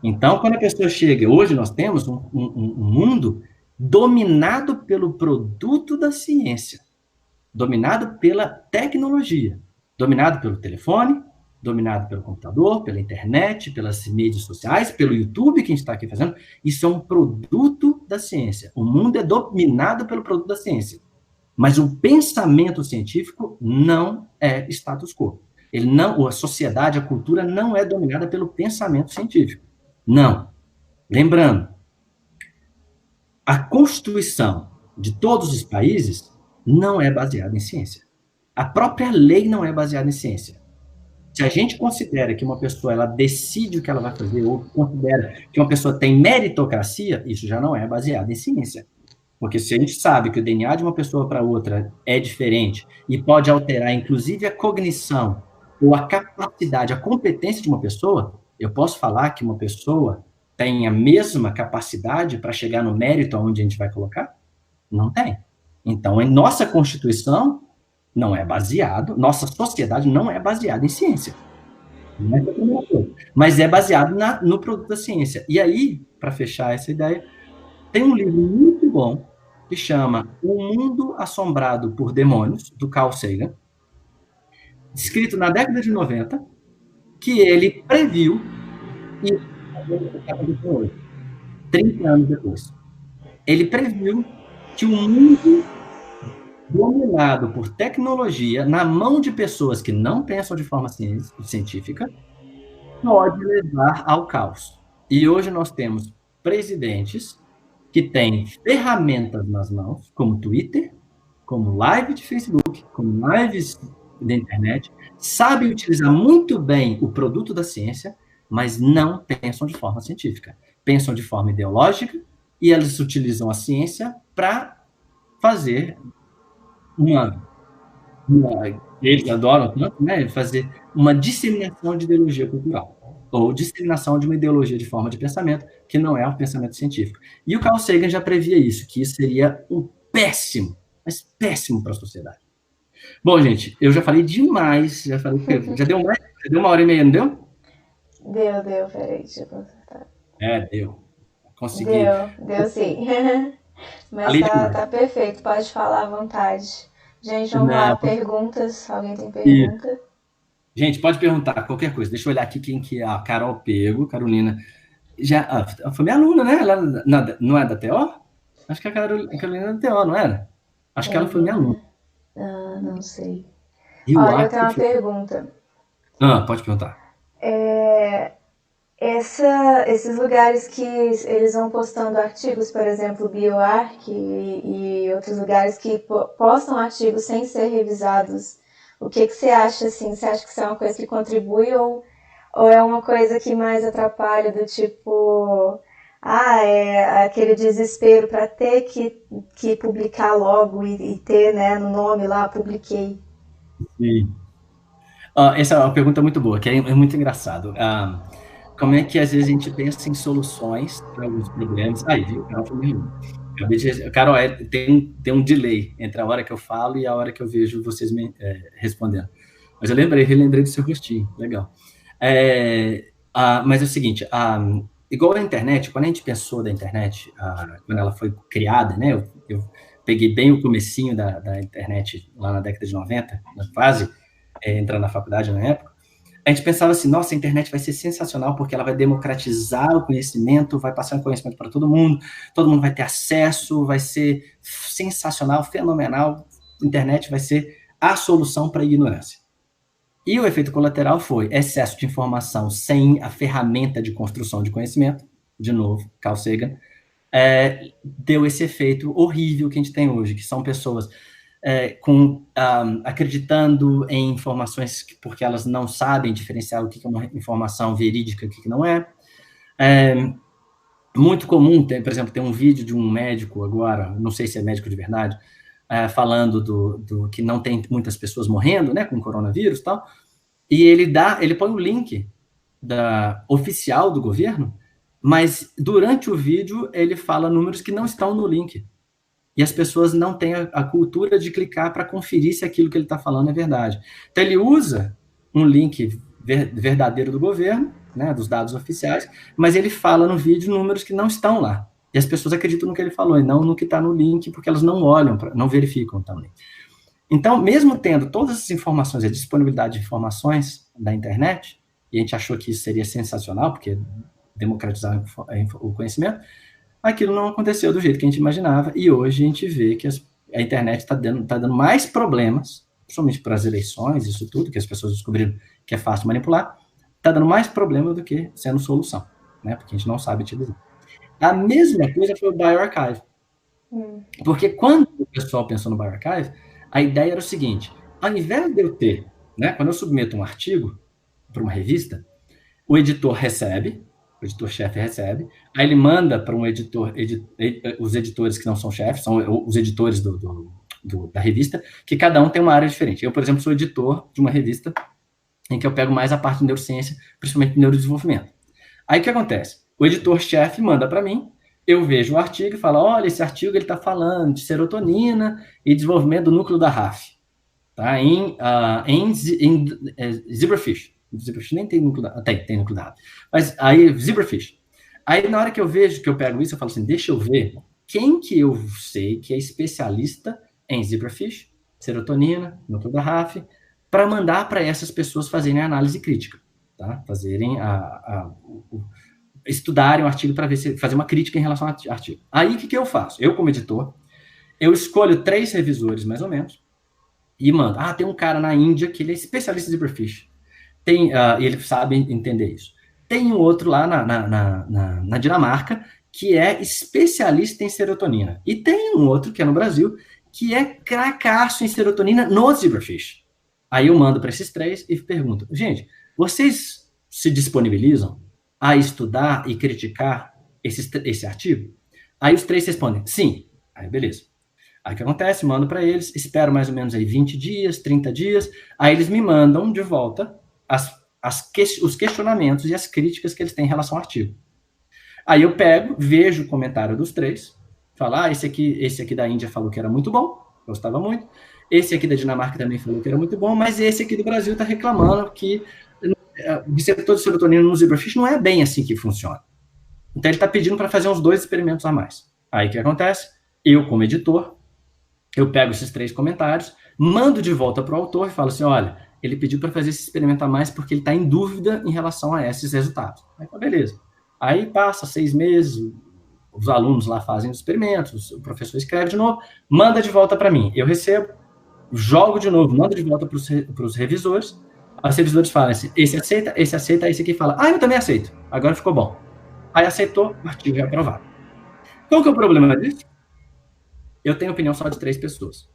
Então, quando a pessoa chega... Hoje nós temos um mundo dominado pelo produto da ciência. Dominado pela tecnologia. Dominado pelo telefone, dominado pelo computador, pela internet, pelas mídias sociais, pelo YouTube que a gente está aqui fazendo. Isso é um produto da ciência. O mundo é dominado pelo produto da ciência. Mas o pensamento científico não é status quo. A sociedade, a cultura não é dominada pelo pensamento científico. Não. Lembrando, a Constituição de todos os países não é baseada em ciência. A própria lei não é baseada em ciência. Se a gente considera que uma pessoa ela decide o que ela vai fazer, ou considera que uma pessoa tem meritocracia, isso já não é baseado em ciência. Porque se a gente sabe que o DNA de uma pessoa para outra é diferente e pode alterar, inclusive, a cognição ou a capacidade, a competência de uma pessoa, eu posso falar que uma pessoa tem a mesma capacidade para chegar no mérito aonde a gente vai colocar? Não tem. Então, em nossa Constituição, não é baseado, nossa sociedade não é baseada em ciência. Mas é baseado no produto da ciência. E aí, para fechar essa ideia, tem um livro muito bom que chama O Mundo Assombrado por Demônios, do Carl Sagan, escrito na década de 90, que ele previu isso que aconteceu hoje, 30 anos depois. Ele previu que o mundo dominado por tecnologia, na mão de pessoas que não pensam de forma científica, pode levar ao caos. E hoje nós temos presidentes que têm ferramentas nas mãos, como Twitter, como live de Facebook, como lives da internet, sabem utilizar muito bem o produto da ciência, mas não pensam de forma científica. Pensam de forma ideológica e eles utilizam a ciência para fazer eles adoram tanto, né, fazer uma disseminação de ideologia cultural, ou disseminação de uma ideologia de forma de pensamento, que não é o pensamento científico. E o Carl Sagan já previa isso, que isso seria mas péssimo para a sociedade. Bom, gente, eu já falei demais, já deu mais, já deu 1h30, não deu? Deu, peraí, deixa eu consertar. Deu. Consegui. Deu sim. Mas tá perfeito, pode falar à vontade. Gente, vamos lá, perguntas. Alguém tem pergunta? Gente, pode perguntar qualquer coisa. Deixa eu olhar aqui quem que é. A Carol Pego, Carolina. Já, foi minha aluna, né? Ela não é da TO? Acho que a Carolina é da TO, não era? Acho que ela foi minha aluna. Carolina? Ah, não sei. Eu Olha, eu acho tenho que uma foi. pergunta. Pode perguntar. Esses lugares que eles vão postando artigos, por exemplo, BioArc e outros lugares que postam artigos sem ser revisados, o que você acha assim? Você acha que isso é uma coisa que contribui ou é uma coisa que mais atrapalha do tipo, é aquele desespero para ter que publicar logo e ter, né, no nome lá, publiquei. Sim. Essa é uma pergunta muito boa, que é muito engraçado. Como é que às vezes a gente pensa em soluções para alguns problemas? Aí, viu? Carol foi minha aluna. Carol, tem um delay entre a hora que eu falo e a hora que eu vejo vocês me respondendo. Mas eu relembrei do seu rostinho. Legal. Mas é o seguinte, igual a internet, quando a gente pensou da internet, quando ela foi criada, né? Eu peguei bem o comecinho da internet lá na década de 90, quase entrando na faculdade na época. A gente pensava assim, nossa, a internet vai ser sensacional porque ela vai democratizar o conhecimento, vai passar o conhecimento para todo mundo vai ter acesso, vai ser sensacional, fenomenal. A internet vai ser a solução para a ignorância. E o efeito colateral foi excesso de informação sem a ferramenta de construção de conhecimento, de novo, Carl Sagan, deu esse efeito horrível que a gente tem hoje, que são pessoas acreditando em informações porque elas não sabem diferenciar o que é uma informação verídica e o que não é. Muito comum, por exemplo, tem um vídeo de um médico agora, não sei se é médico de verdade, falando do que não tem muitas pessoas morrendo, né, com coronavírus e tal, e ele põe o link oficial do governo, mas durante o vídeo ele fala números que não estão no link. E as pessoas não têm a cultura de clicar para conferir se aquilo que ele está falando é verdade. Então ele usa um link verdadeiro do governo, né, dos dados oficiais, mas ele fala no vídeo números que não estão lá. E as pessoas acreditam no que ele falou e não no que está no link, porque elas não olham, não verificam também. Então, mesmo tendo todas essas informações, a disponibilidade de informações da internet, e a gente achou que isso seria sensacional, porque democratizar o conhecimento, aquilo não aconteceu do jeito que a gente imaginava, e hoje a gente vê que a internet está dando mais problemas, principalmente para as eleições, isso tudo, que as pessoas descobriram que é fácil manipular, está dando mais problema do que sendo solução, né? Porque a gente não sabe utilizar. A mesma coisa foi o bioarchive. Porque quando o pessoal pensou no bioarchive, a ideia era o seguinte, ao invés de eu ter, né, quando eu submeto um artigo para uma revista, o editor recebe, o editor-chefe recebe, aí ele manda para um editor, os editores que não são chefes, são os editores da revista, que cada um tem uma área diferente. Eu, por exemplo, sou editor de uma revista em que eu pego mais a parte de neurociência, principalmente de neurodesenvolvimento. Aí o que acontece? O editor-chefe manda para mim, eu vejo o artigo e falo, olha, esse artigo ele está falando de serotonina e desenvolvimento do núcleo da RAF, tá? em zebrafish. Zebrafish nem tem núcleo da... Tem núcleo da RAF. Mas aí, zebrafish. Aí, na hora que eu vejo, que eu pego isso, eu falo assim, deixa eu ver quem que eu sei que é especialista em zebrafish, serotonina, núcleo da RAF, para mandar para essas pessoas fazerem a análise crítica, tá? Fazerem estudarem o artigo para ver se fazer uma crítica em relação ao artigo. Aí, o que eu faço? Eu, como editor, eu escolho 3 revisores, mais ou menos, e mando. Tem um cara na Índia que ele é especialista em zebrafish. E ele sabe entender isso. Tem um outro lá na Dinamarca que é especialista em serotonina. E tem um outro que é no Brasil que é cracaço em serotonina no zebrafish. Aí eu mando para esses 3 e pergunto, gente, vocês se disponibilizam a estudar e criticar esse artigo? Aí os 3 respondem, sim. Aí beleza. Aí o que acontece? Mando para eles, espero mais ou menos aí 20 dias, 30 dias, aí eles me mandam de volta os questionamentos e as críticas que eles têm em relação ao artigo. Aí eu pego, vejo o comentário dos 3, falo, esse aqui da Índia falou que era muito bom, gostava muito, esse aqui da Dinamarca também falou que era muito bom, mas esse aqui do Brasil está reclamando que o receptor de serotonina no zebrafish não é bem assim que funciona. Então ele está pedindo para fazer uns 2 experimentos a mais. Aí o que acontece? Eu, como editor, eu pego esses 3 comentários, mando de volta para o autor e falo assim, olha, ele pediu para fazer esse experimento a mais porque ele está em dúvida em relação a esses resultados. Aí, beleza. Aí passa 6 meses, os alunos lá fazem os experimentos, o professor escreve de novo, manda de volta para mim. Eu recebo, jogo de novo, mando de volta para os revisores. Os revisores falam assim, esse aceita, aí esse aqui fala, eu também aceito, agora ficou bom. Aí aceitou, o artigo é aprovado. Qual que é o problema disso? Eu tenho opinião só de 3 pessoas.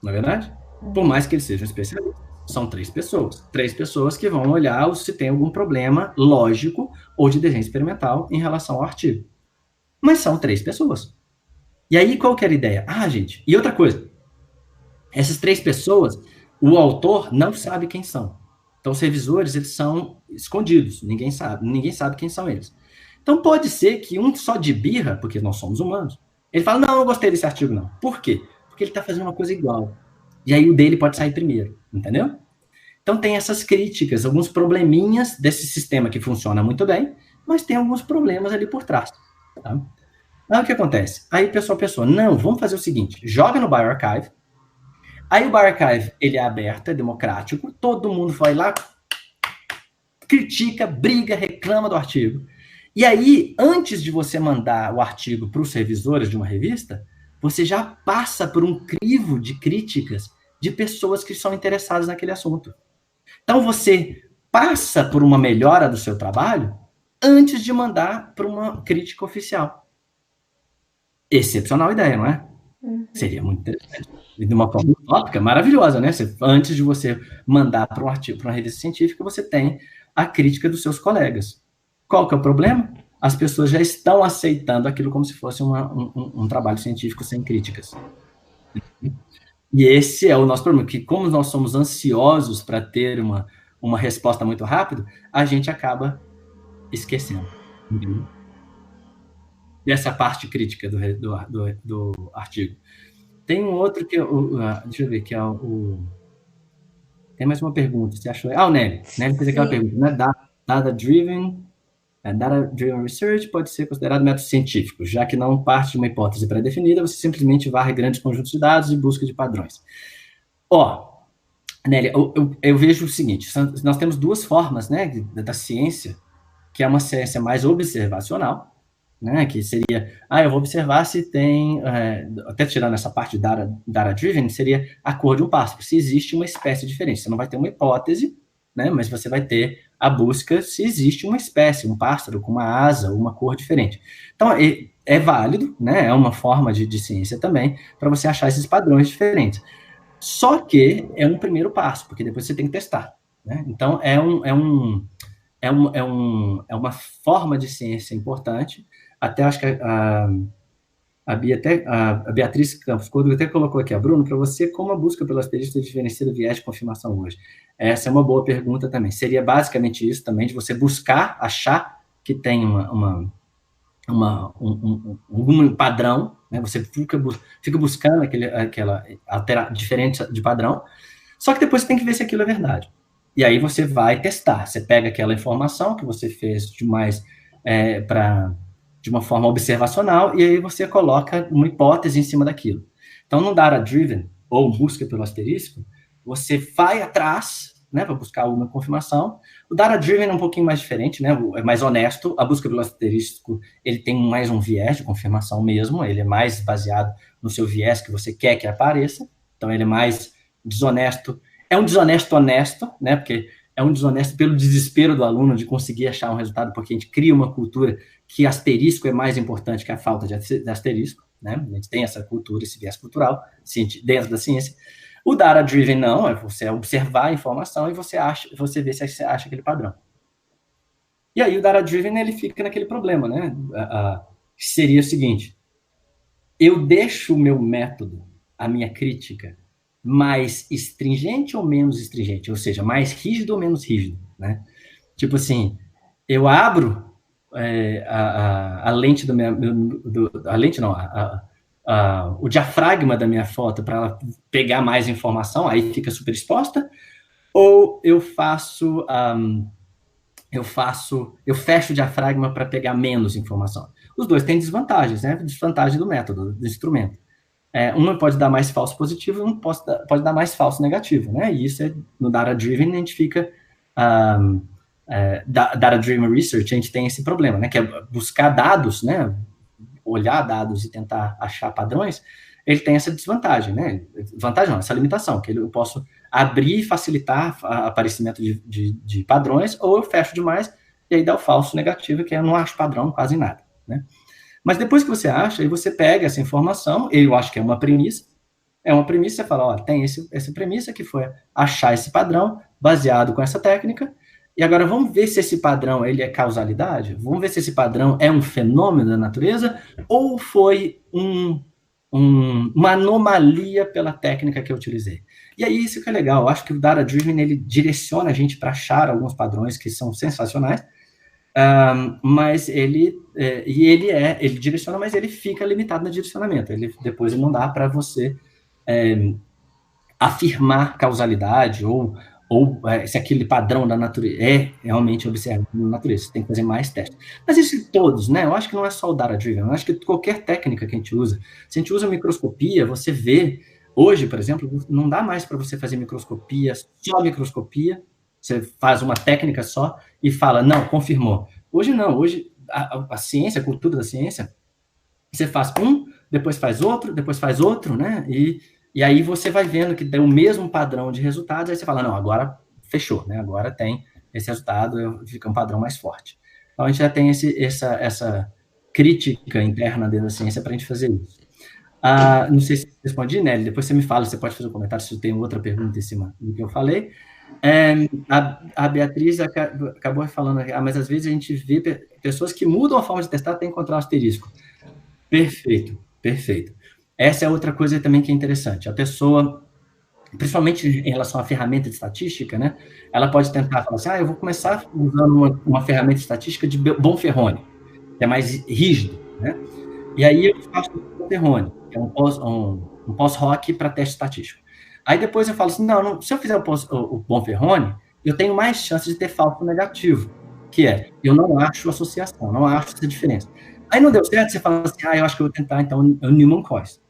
Não é verdade? Por mais que eles sejam especialistas, são 3 pessoas. 3 pessoas que vão olhar se tem algum problema lógico ou de desenho experimental em relação ao artigo. Mas são 3 pessoas. E aí, qual que era a ideia? gente, e outra coisa, essas 3 pessoas, o autor não sabe quem são. Então, os revisores, eles são escondidos, ninguém sabe quem são eles. Então, pode ser que um só de birra, porque nós somos humanos, ele fala, não gostei desse artigo, não. Por quê? Porque ele está fazendo uma coisa igual. E aí o dele pode sair primeiro, entendeu? Então, tem essas críticas, alguns probleminhas desse sistema que funciona muito bem, mas tem alguns problemas ali por trás. Tá? Aí, o que acontece? Aí o pessoal pensou, não, vamos fazer o seguinte, joga no bioRxiv. Aí o bioRxiv, ele é aberto, é democrático, todo mundo vai lá, critica, briga, reclama do artigo. E aí, antes de você mandar o artigo para os revisores de uma revista, você já passa por um crivo de críticas de pessoas que são interessadas naquele assunto. Então, você passa por uma melhora do seu trabalho antes de mandar para uma crítica oficial. Excepcional ideia, não é? Seria muito interessante. E de uma forma utópica, maravilhosa, né? Antes de você mandar para um artigo, para uma revista científica, você tem a crítica dos seus colegas. Qual que é o problema? As pessoas já estão aceitando aquilo como se fosse um trabalho científico sem críticas. E esse é o nosso problema, que como nós somos ansiosos para ter uma resposta muito rápida, a gente acaba esquecendo. Entendeu? Dessa parte crítica do artigo. Tem um outro que deixa eu ver, que é tem mais uma pergunta, você achou? O Nelly fez aquela pergunta, né? Data-driven research pode ser considerado método científico, já que não parte de uma hipótese pré-definida, você simplesmente varre grandes conjuntos de dados e busca de padrões. Nelly, eu vejo o seguinte, nós temos 2 formas, né, da ciência, que é uma ciência mais observacional, né, que seria, eu vou observar se tem, até tirando essa parte de data-driven, seria a cor de um pássaro, se existe uma espécie diferente. Você não vai ter uma hipótese, né, mas você vai ter a busca se existe uma espécie, um pássaro com uma asa, uma cor diferente. Então, é válido, né, é uma forma de ciência também, para você achar esses padrões diferentes. Só que é um primeiro passo, porque depois você tem que testar. Né? Então, é uma forma de ciência importante. Até acho que a Beatriz Campos até colocou aqui, Bruno, para você, como a busca pelo asterisco diferencia do viés de confirmação hoje? Essa é uma boa pergunta também. Seria basicamente isso também, de você buscar, achar que tem um padrão, né? Você fica buscando aquela diferença de padrão, só que depois você tem que ver se aquilo é verdade. E aí você vai testar. Você pega aquela informação que você fez de uma forma observacional, e aí você coloca uma hipótese em cima daquilo. Então, no data-driven, ou busca pelo asterisco, você vai atrás, né, para buscar uma confirmação. O data-driven é um pouquinho mais diferente, né, é mais honesto. A busca pelo asterisco, ele tem mais um viés de confirmação mesmo, ele é mais baseado no seu viés que você quer que apareça, então ele é mais desonesto. É um desonesto honesto, né, porque é um desonesto pelo desespero do aluno de conseguir achar um resultado, porque a gente cria uma cultura que asterisco é mais importante que a falta de asterisco, né? A gente tem essa cultura, esse viés cultural dentro da ciência. O data-driven não, é você observar a informação e você vê se você acha aquele padrão. E aí o data-driven, ele fica naquele problema, né? Seria o seguinte, eu deixo o meu método, a minha crítica, mais estringente ou menos estringente? Ou seja, mais rígido ou menos rígido, né? Tipo assim, eu abro a lente o diafragma da minha foto para ela pegar mais informação, aí fica super exposta, ou eu fecho o diafragma para pegar menos informação. Os dois têm desvantagens, né? Desvantagem do método, do instrumento. Uma pode dar mais falso positivo e pode dar mais falso negativo, né? E isso no Data Driven a gente fica... Data Driven Research, a gente tem esse problema, né? Que é buscar dados, né? Olhar dados e tentar achar padrões, ele tem essa desvantagem, né? Vantagem não, essa limitação, que eu posso abrir e facilitar o aparecimento de padrões, ou eu fecho demais, e aí dá o falso negativo, que eu não acho padrão quase nada, né? Mas depois que você acha, aí você pega essa informação, eu acho que é uma premissa, você fala, ó, tem essa premissa que foi achar esse padrão, baseado com essa técnica, e agora vamos ver se esse padrão ele é causalidade, vamos ver se esse padrão é um fenômeno da natureza, ou foi uma anomalia pela técnica que eu utilizei. E aí isso que é legal, eu acho que o Data Driven ele direciona a gente para achar alguns padrões que são sensacionais, mas ele direciona, mas ele fica limitado no direcionamento. Depois ele não dá para você afirmar causalidade ou se aquele padrão da natureza é realmente observado na natureza. Você tem que fazer mais testes. Mas isso todos, né? Eu acho que não é só o Data Driven. Eu acho que qualquer técnica que a gente usa, se a gente usa microscopia, você vê. Hoje, por exemplo, não dá mais para você fazer microscopia, só microscopia. Você faz uma técnica só e fala, não, confirmou. Hoje não. Hoje a ciência, a cultura da ciência, você faz depois faz outro, né? E aí você vai vendo que tem o mesmo padrão de resultados, aí você fala, não, agora fechou, né? Agora tem esse resultado, fica um padrão mais forte. Então, a gente já tem essa crítica interna dentro da ciência para a gente fazer isso. Não sei se respondi, Nelly, depois você me fala, você pode fazer um comentário se tem outra pergunta em cima do que eu falei. A Beatriz acabou falando, mas às vezes a gente vê pessoas que mudam a forma de testar até encontrar o asterisco. Perfeito, perfeito. Essa é outra coisa também que é interessante. A pessoa, principalmente em relação à ferramenta de estatística, né? Ela pode tentar falar assim, eu vou começar usando uma ferramenta de estatística de Bonferroni, que é mais rígido, né? E aí eu faço o Bonferroni, que é um pós-hoc para teste estatístico. Aí depois eu falo assim, não, se eu fizer o Bonferroni, eu tenho mais chance de ter falso negativo, que é, eu não acho associação, não acho essa diferença. Aí não deu certo, você fala assim, eu acho que eu vou tentar, então, o Newman-Coyce.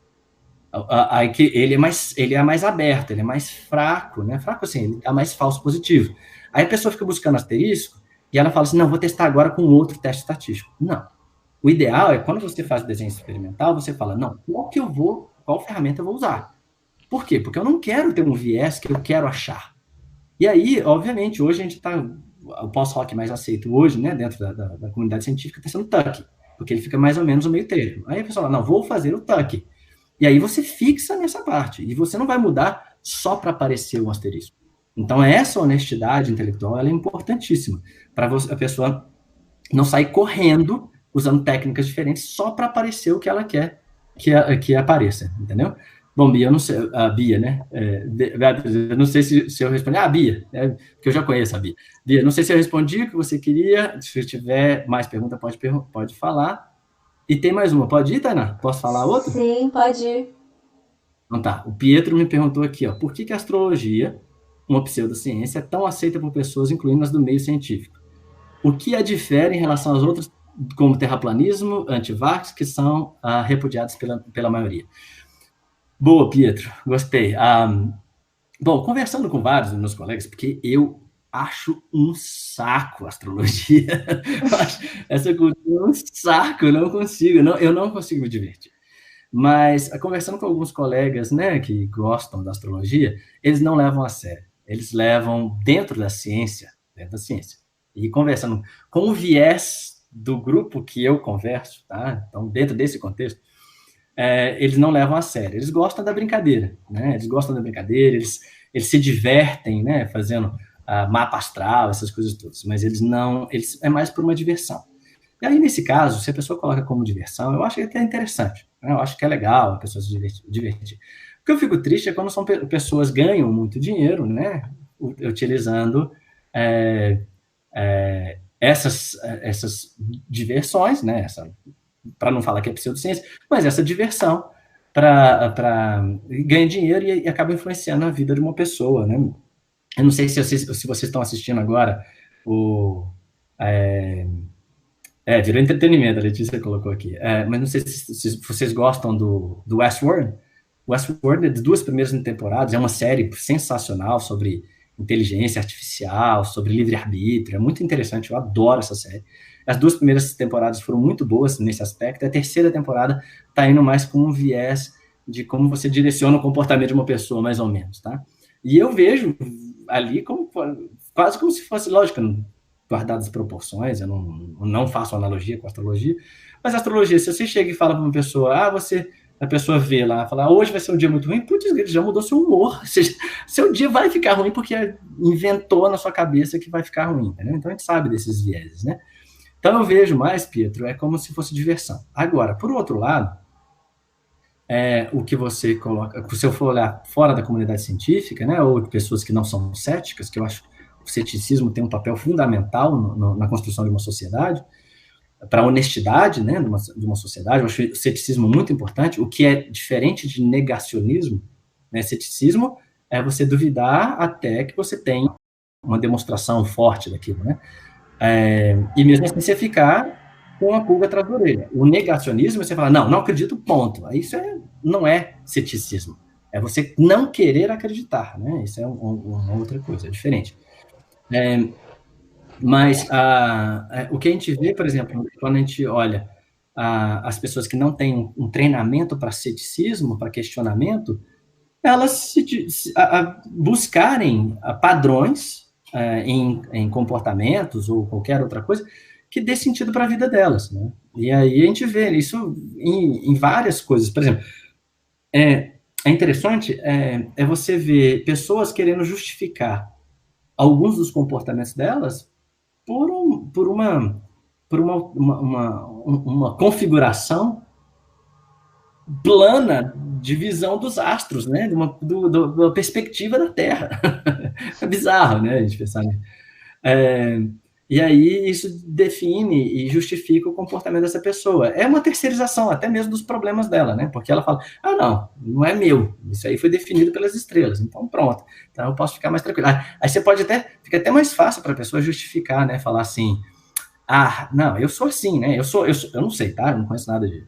Aí que ele é mais aberto, ele é mais fraco, né? Fraco assim, ele dá mais falso positivo. Aí a pessoa fica buscando asterisco e ela fala assim, não, vou testar agora com outro teste estatístico. Não. O ideal é, quando você faz o desenho experimental, você fala, não, qual ferramenta eu vou usar? Por quê? Porque eu não quero ter um viés que eu quero achar. E aí, obviamente, hoje a gente está, o pós-hoc mais aceito hoje, né, dentro da comunidade científica, está sendo o Tuck, porque ele fica mais ou menos no meio termo. Aí a pessoa fala, não, vou fazer o Tuck. E aí você fixa nessa parte, e você não vai mudar só para aparecer um asterisco. Então, essa honestidade intelectual ela é importantíssima, para a pessoa não sair correndo, usando técnicas diferentes, só para aparecer o que ela quer que apareça, entendeu? Bom, Bia, eu não sei, a Bia, né? Eu não sei se eu respondi. Bia, porque eu já conheço a Bia. Bia, não sei se eu respondi o que você queria. Se tiver mais pergunta, pode falar. E tem mais uma. Pode ir, Tainá? Posso falar outra? Sim, pode ir. Então tá. O Pietro me perguntou aqui, ó, por que a astrologia, uma pseudociência, é tão aceita por pessoas, incluindo as do meio científico? O que a difere em relação às outras, como terraplanismo, antivax, que são repudiadas pela maioria? Boa, Pietro. Gostei. Bom, conversando com vários dos meus colegas, porque eu acho um saco a astrologia. Essa cultura é um saco, eu não consigo me divertir. Mas, conversando com alguns colegas, né, que gostam da astrologia, eles não levam a sério. Eles levam dentro da ciência. E conversando com o viés do grupo que eu converso, tá? Então, dentro desse contexto, eles não levam a sério. Eles gostam da brincadeira, né? Eles se divertem, né? Fazendo mapa astral, essas coisas todas. Mas eles é mais por uma diversão. E aí, nesse caso, se a pessoa coloca como diversão, eu acho que é interessante. Né? Eu acho que é legal a pessoa se divertir. O que eu fico triste é quando são pessoas que ganham muito dinheiro, né? Utilizando essas diversões, né? Para não falar que é pseudociência, mas essa diversão para ganhar dinheiro e acaba influenciando a vida de uma pessoa, né? Eu não sei se vocês estão assistindo agora virou entretenimento, a Letícia colocou aqui. Mas não sei se vocês gostam do Westworld. Westworld, as 2 primeiras temporadas, é uma série sensacional sobre inteligência artificial, sobre livre-arbítrio, é muito interessante, eu adoro essa série. As 2 primeiras temporadas foram muito boas nesse aspecto, a terceira temporada está indo mais com um viés de como você direciona o comportamento de uma pessoa, mais ou menos, tá? E eu vejo ali como, quase como se fosse, lógico, guardadas as proporções, eu não faço analogia com astrologia, mas astrologia, se você chega e fala para uma pessoa, a pessoa vê lá, fala, hoje vai ser um dia muito ruim, putz, ele já mudou seu humor, ou seja, seu dia vai ficar ruim porque inventou na sua cabeça que vai ficar ruim, entendeu? Então a gente sabe desses vieses, né? Então eu vejo mais, Pietro, é como se fosse diversão. Agora, por outro lado, o que você coloca, se eu for olhar fora da comunidade científica, né, ou de pessoas que não são céticas, que eu acho que o ceticismo tem um papel fundamental na construção de uma sociedade, para a honestidade, né, de uma sociedade, eu acho o ceticismo muito importante, o que é diferente de negacionismo, né, ceticismo é você duvidar até que você tenha uma demonstração forte daquilo, né, e mesmo assim você ficar com a pulga atrás da orelha. O negacionismo, você fala, não acredito, ponto. Isso não é ceticismo. É você não querer acreditar, né? Isso é uma outra coisa, é diferente. Mas o que a gente vê, por exemplo, quando a gente olha as pessoas que não têm um treinamento para ceticismo, para questionamento, elas buscarem padrões em comportamentos ou qualquer outra coisa que dê sentido para a vida delas, né? E aí a gente vê isso em várias coisas. Por exemplo, é interessante você ver pessoas querendo justificar alguns dos comportamentos delas por uma configuração plana de visão dos astros, né? Da perspectiva da Terra. É bizarro, né? A gente pensar nisso. E aí isso define e justifica o comportamento dessa pessoa. É uma terceirização até mesmo dos problemas dela, né? Porque ela fala, não é meu, isso aí foi definido pelas estrelas, então pronto, então eu posso ficar mais tranquilo. Aí você pode fica até mais fácil para a pessoa justificar, né? Falar assim, não, eu sou assim, né? Eu não sei, tá? Eu não conheço nada de...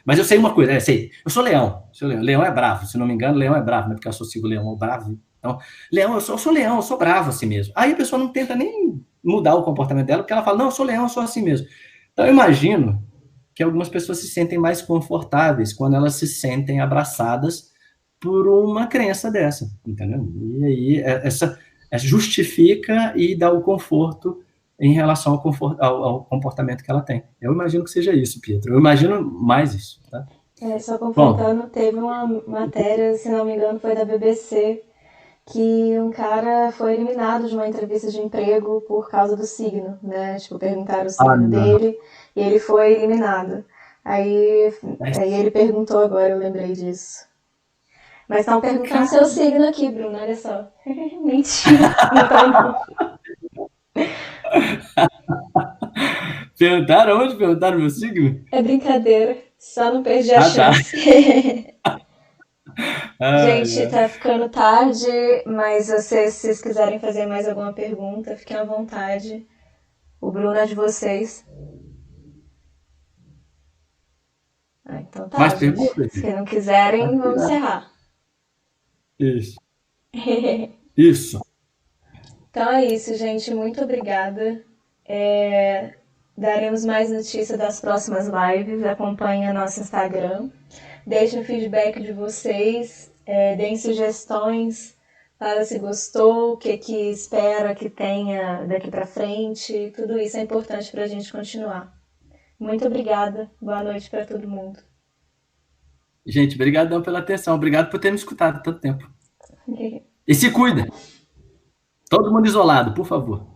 Mas eu sei uma coisa, sei, eu sou leão. Leão é bravo, se não me engano, leão é bravo, né? Porque eu associo o leão ao bravo. Então, leão, eu sou leão, eu sou bravo assim mesmo. Aí a pessoa não tenta nem mudar o comportamento dela, porque ela fala, não, eu sou leão, eu sou assim mesmo. Então, eu imagino que algumas pessoas se sentem mais confortáveis quando elas se sentem abraçadas por uma crença dessa, entendeu? E aí, essa justifica e dá o conforto em relação ao comportamento que ela tem. Eu imagino que seja isso, Pietro. Eu imagino mais isso, tá? Só completando, teve uma matéria, se não me engano, foi da BBC, que um cara foi eliminado de uma entrevista de emprego por causa do signo, né? Tipo, perguntaram o signo dele e ele foi eliminado. Aí ele perguntou agora, eu lembrei disso. Mas estão perguntando seu signo aqui, Bruno, olha só. Mentira, não tá não. Perguntaram onde? Perguntaram meu signo? É brincadeira, só não perdi a chance. Gente, tá ficando tarde, mas se vocês quiserem fazer mais alguma pergunta, fiquem à vontade. O Bruno é de vocês. Então tá, mais gente. perguntas? Se não quiserem, vamos encerrar. Isso. Isso. Então é isso, gente. Muito obrigada. Daremos mais notícias das próximas lives. Acompanhe nosso Instagram. Deixem o feedback de vocês. Deem sugestões. Fala se gostou, o que espera que tenha daqui pra frente. Tudo isso é importante pra gente continuar. Muito obrigada. Boa noite para todo mundo. Gente, obrigadão pela atenção. Obrigado por ter me escutado tanto tempo. E se cuida. Todo mundo isolado, por favor.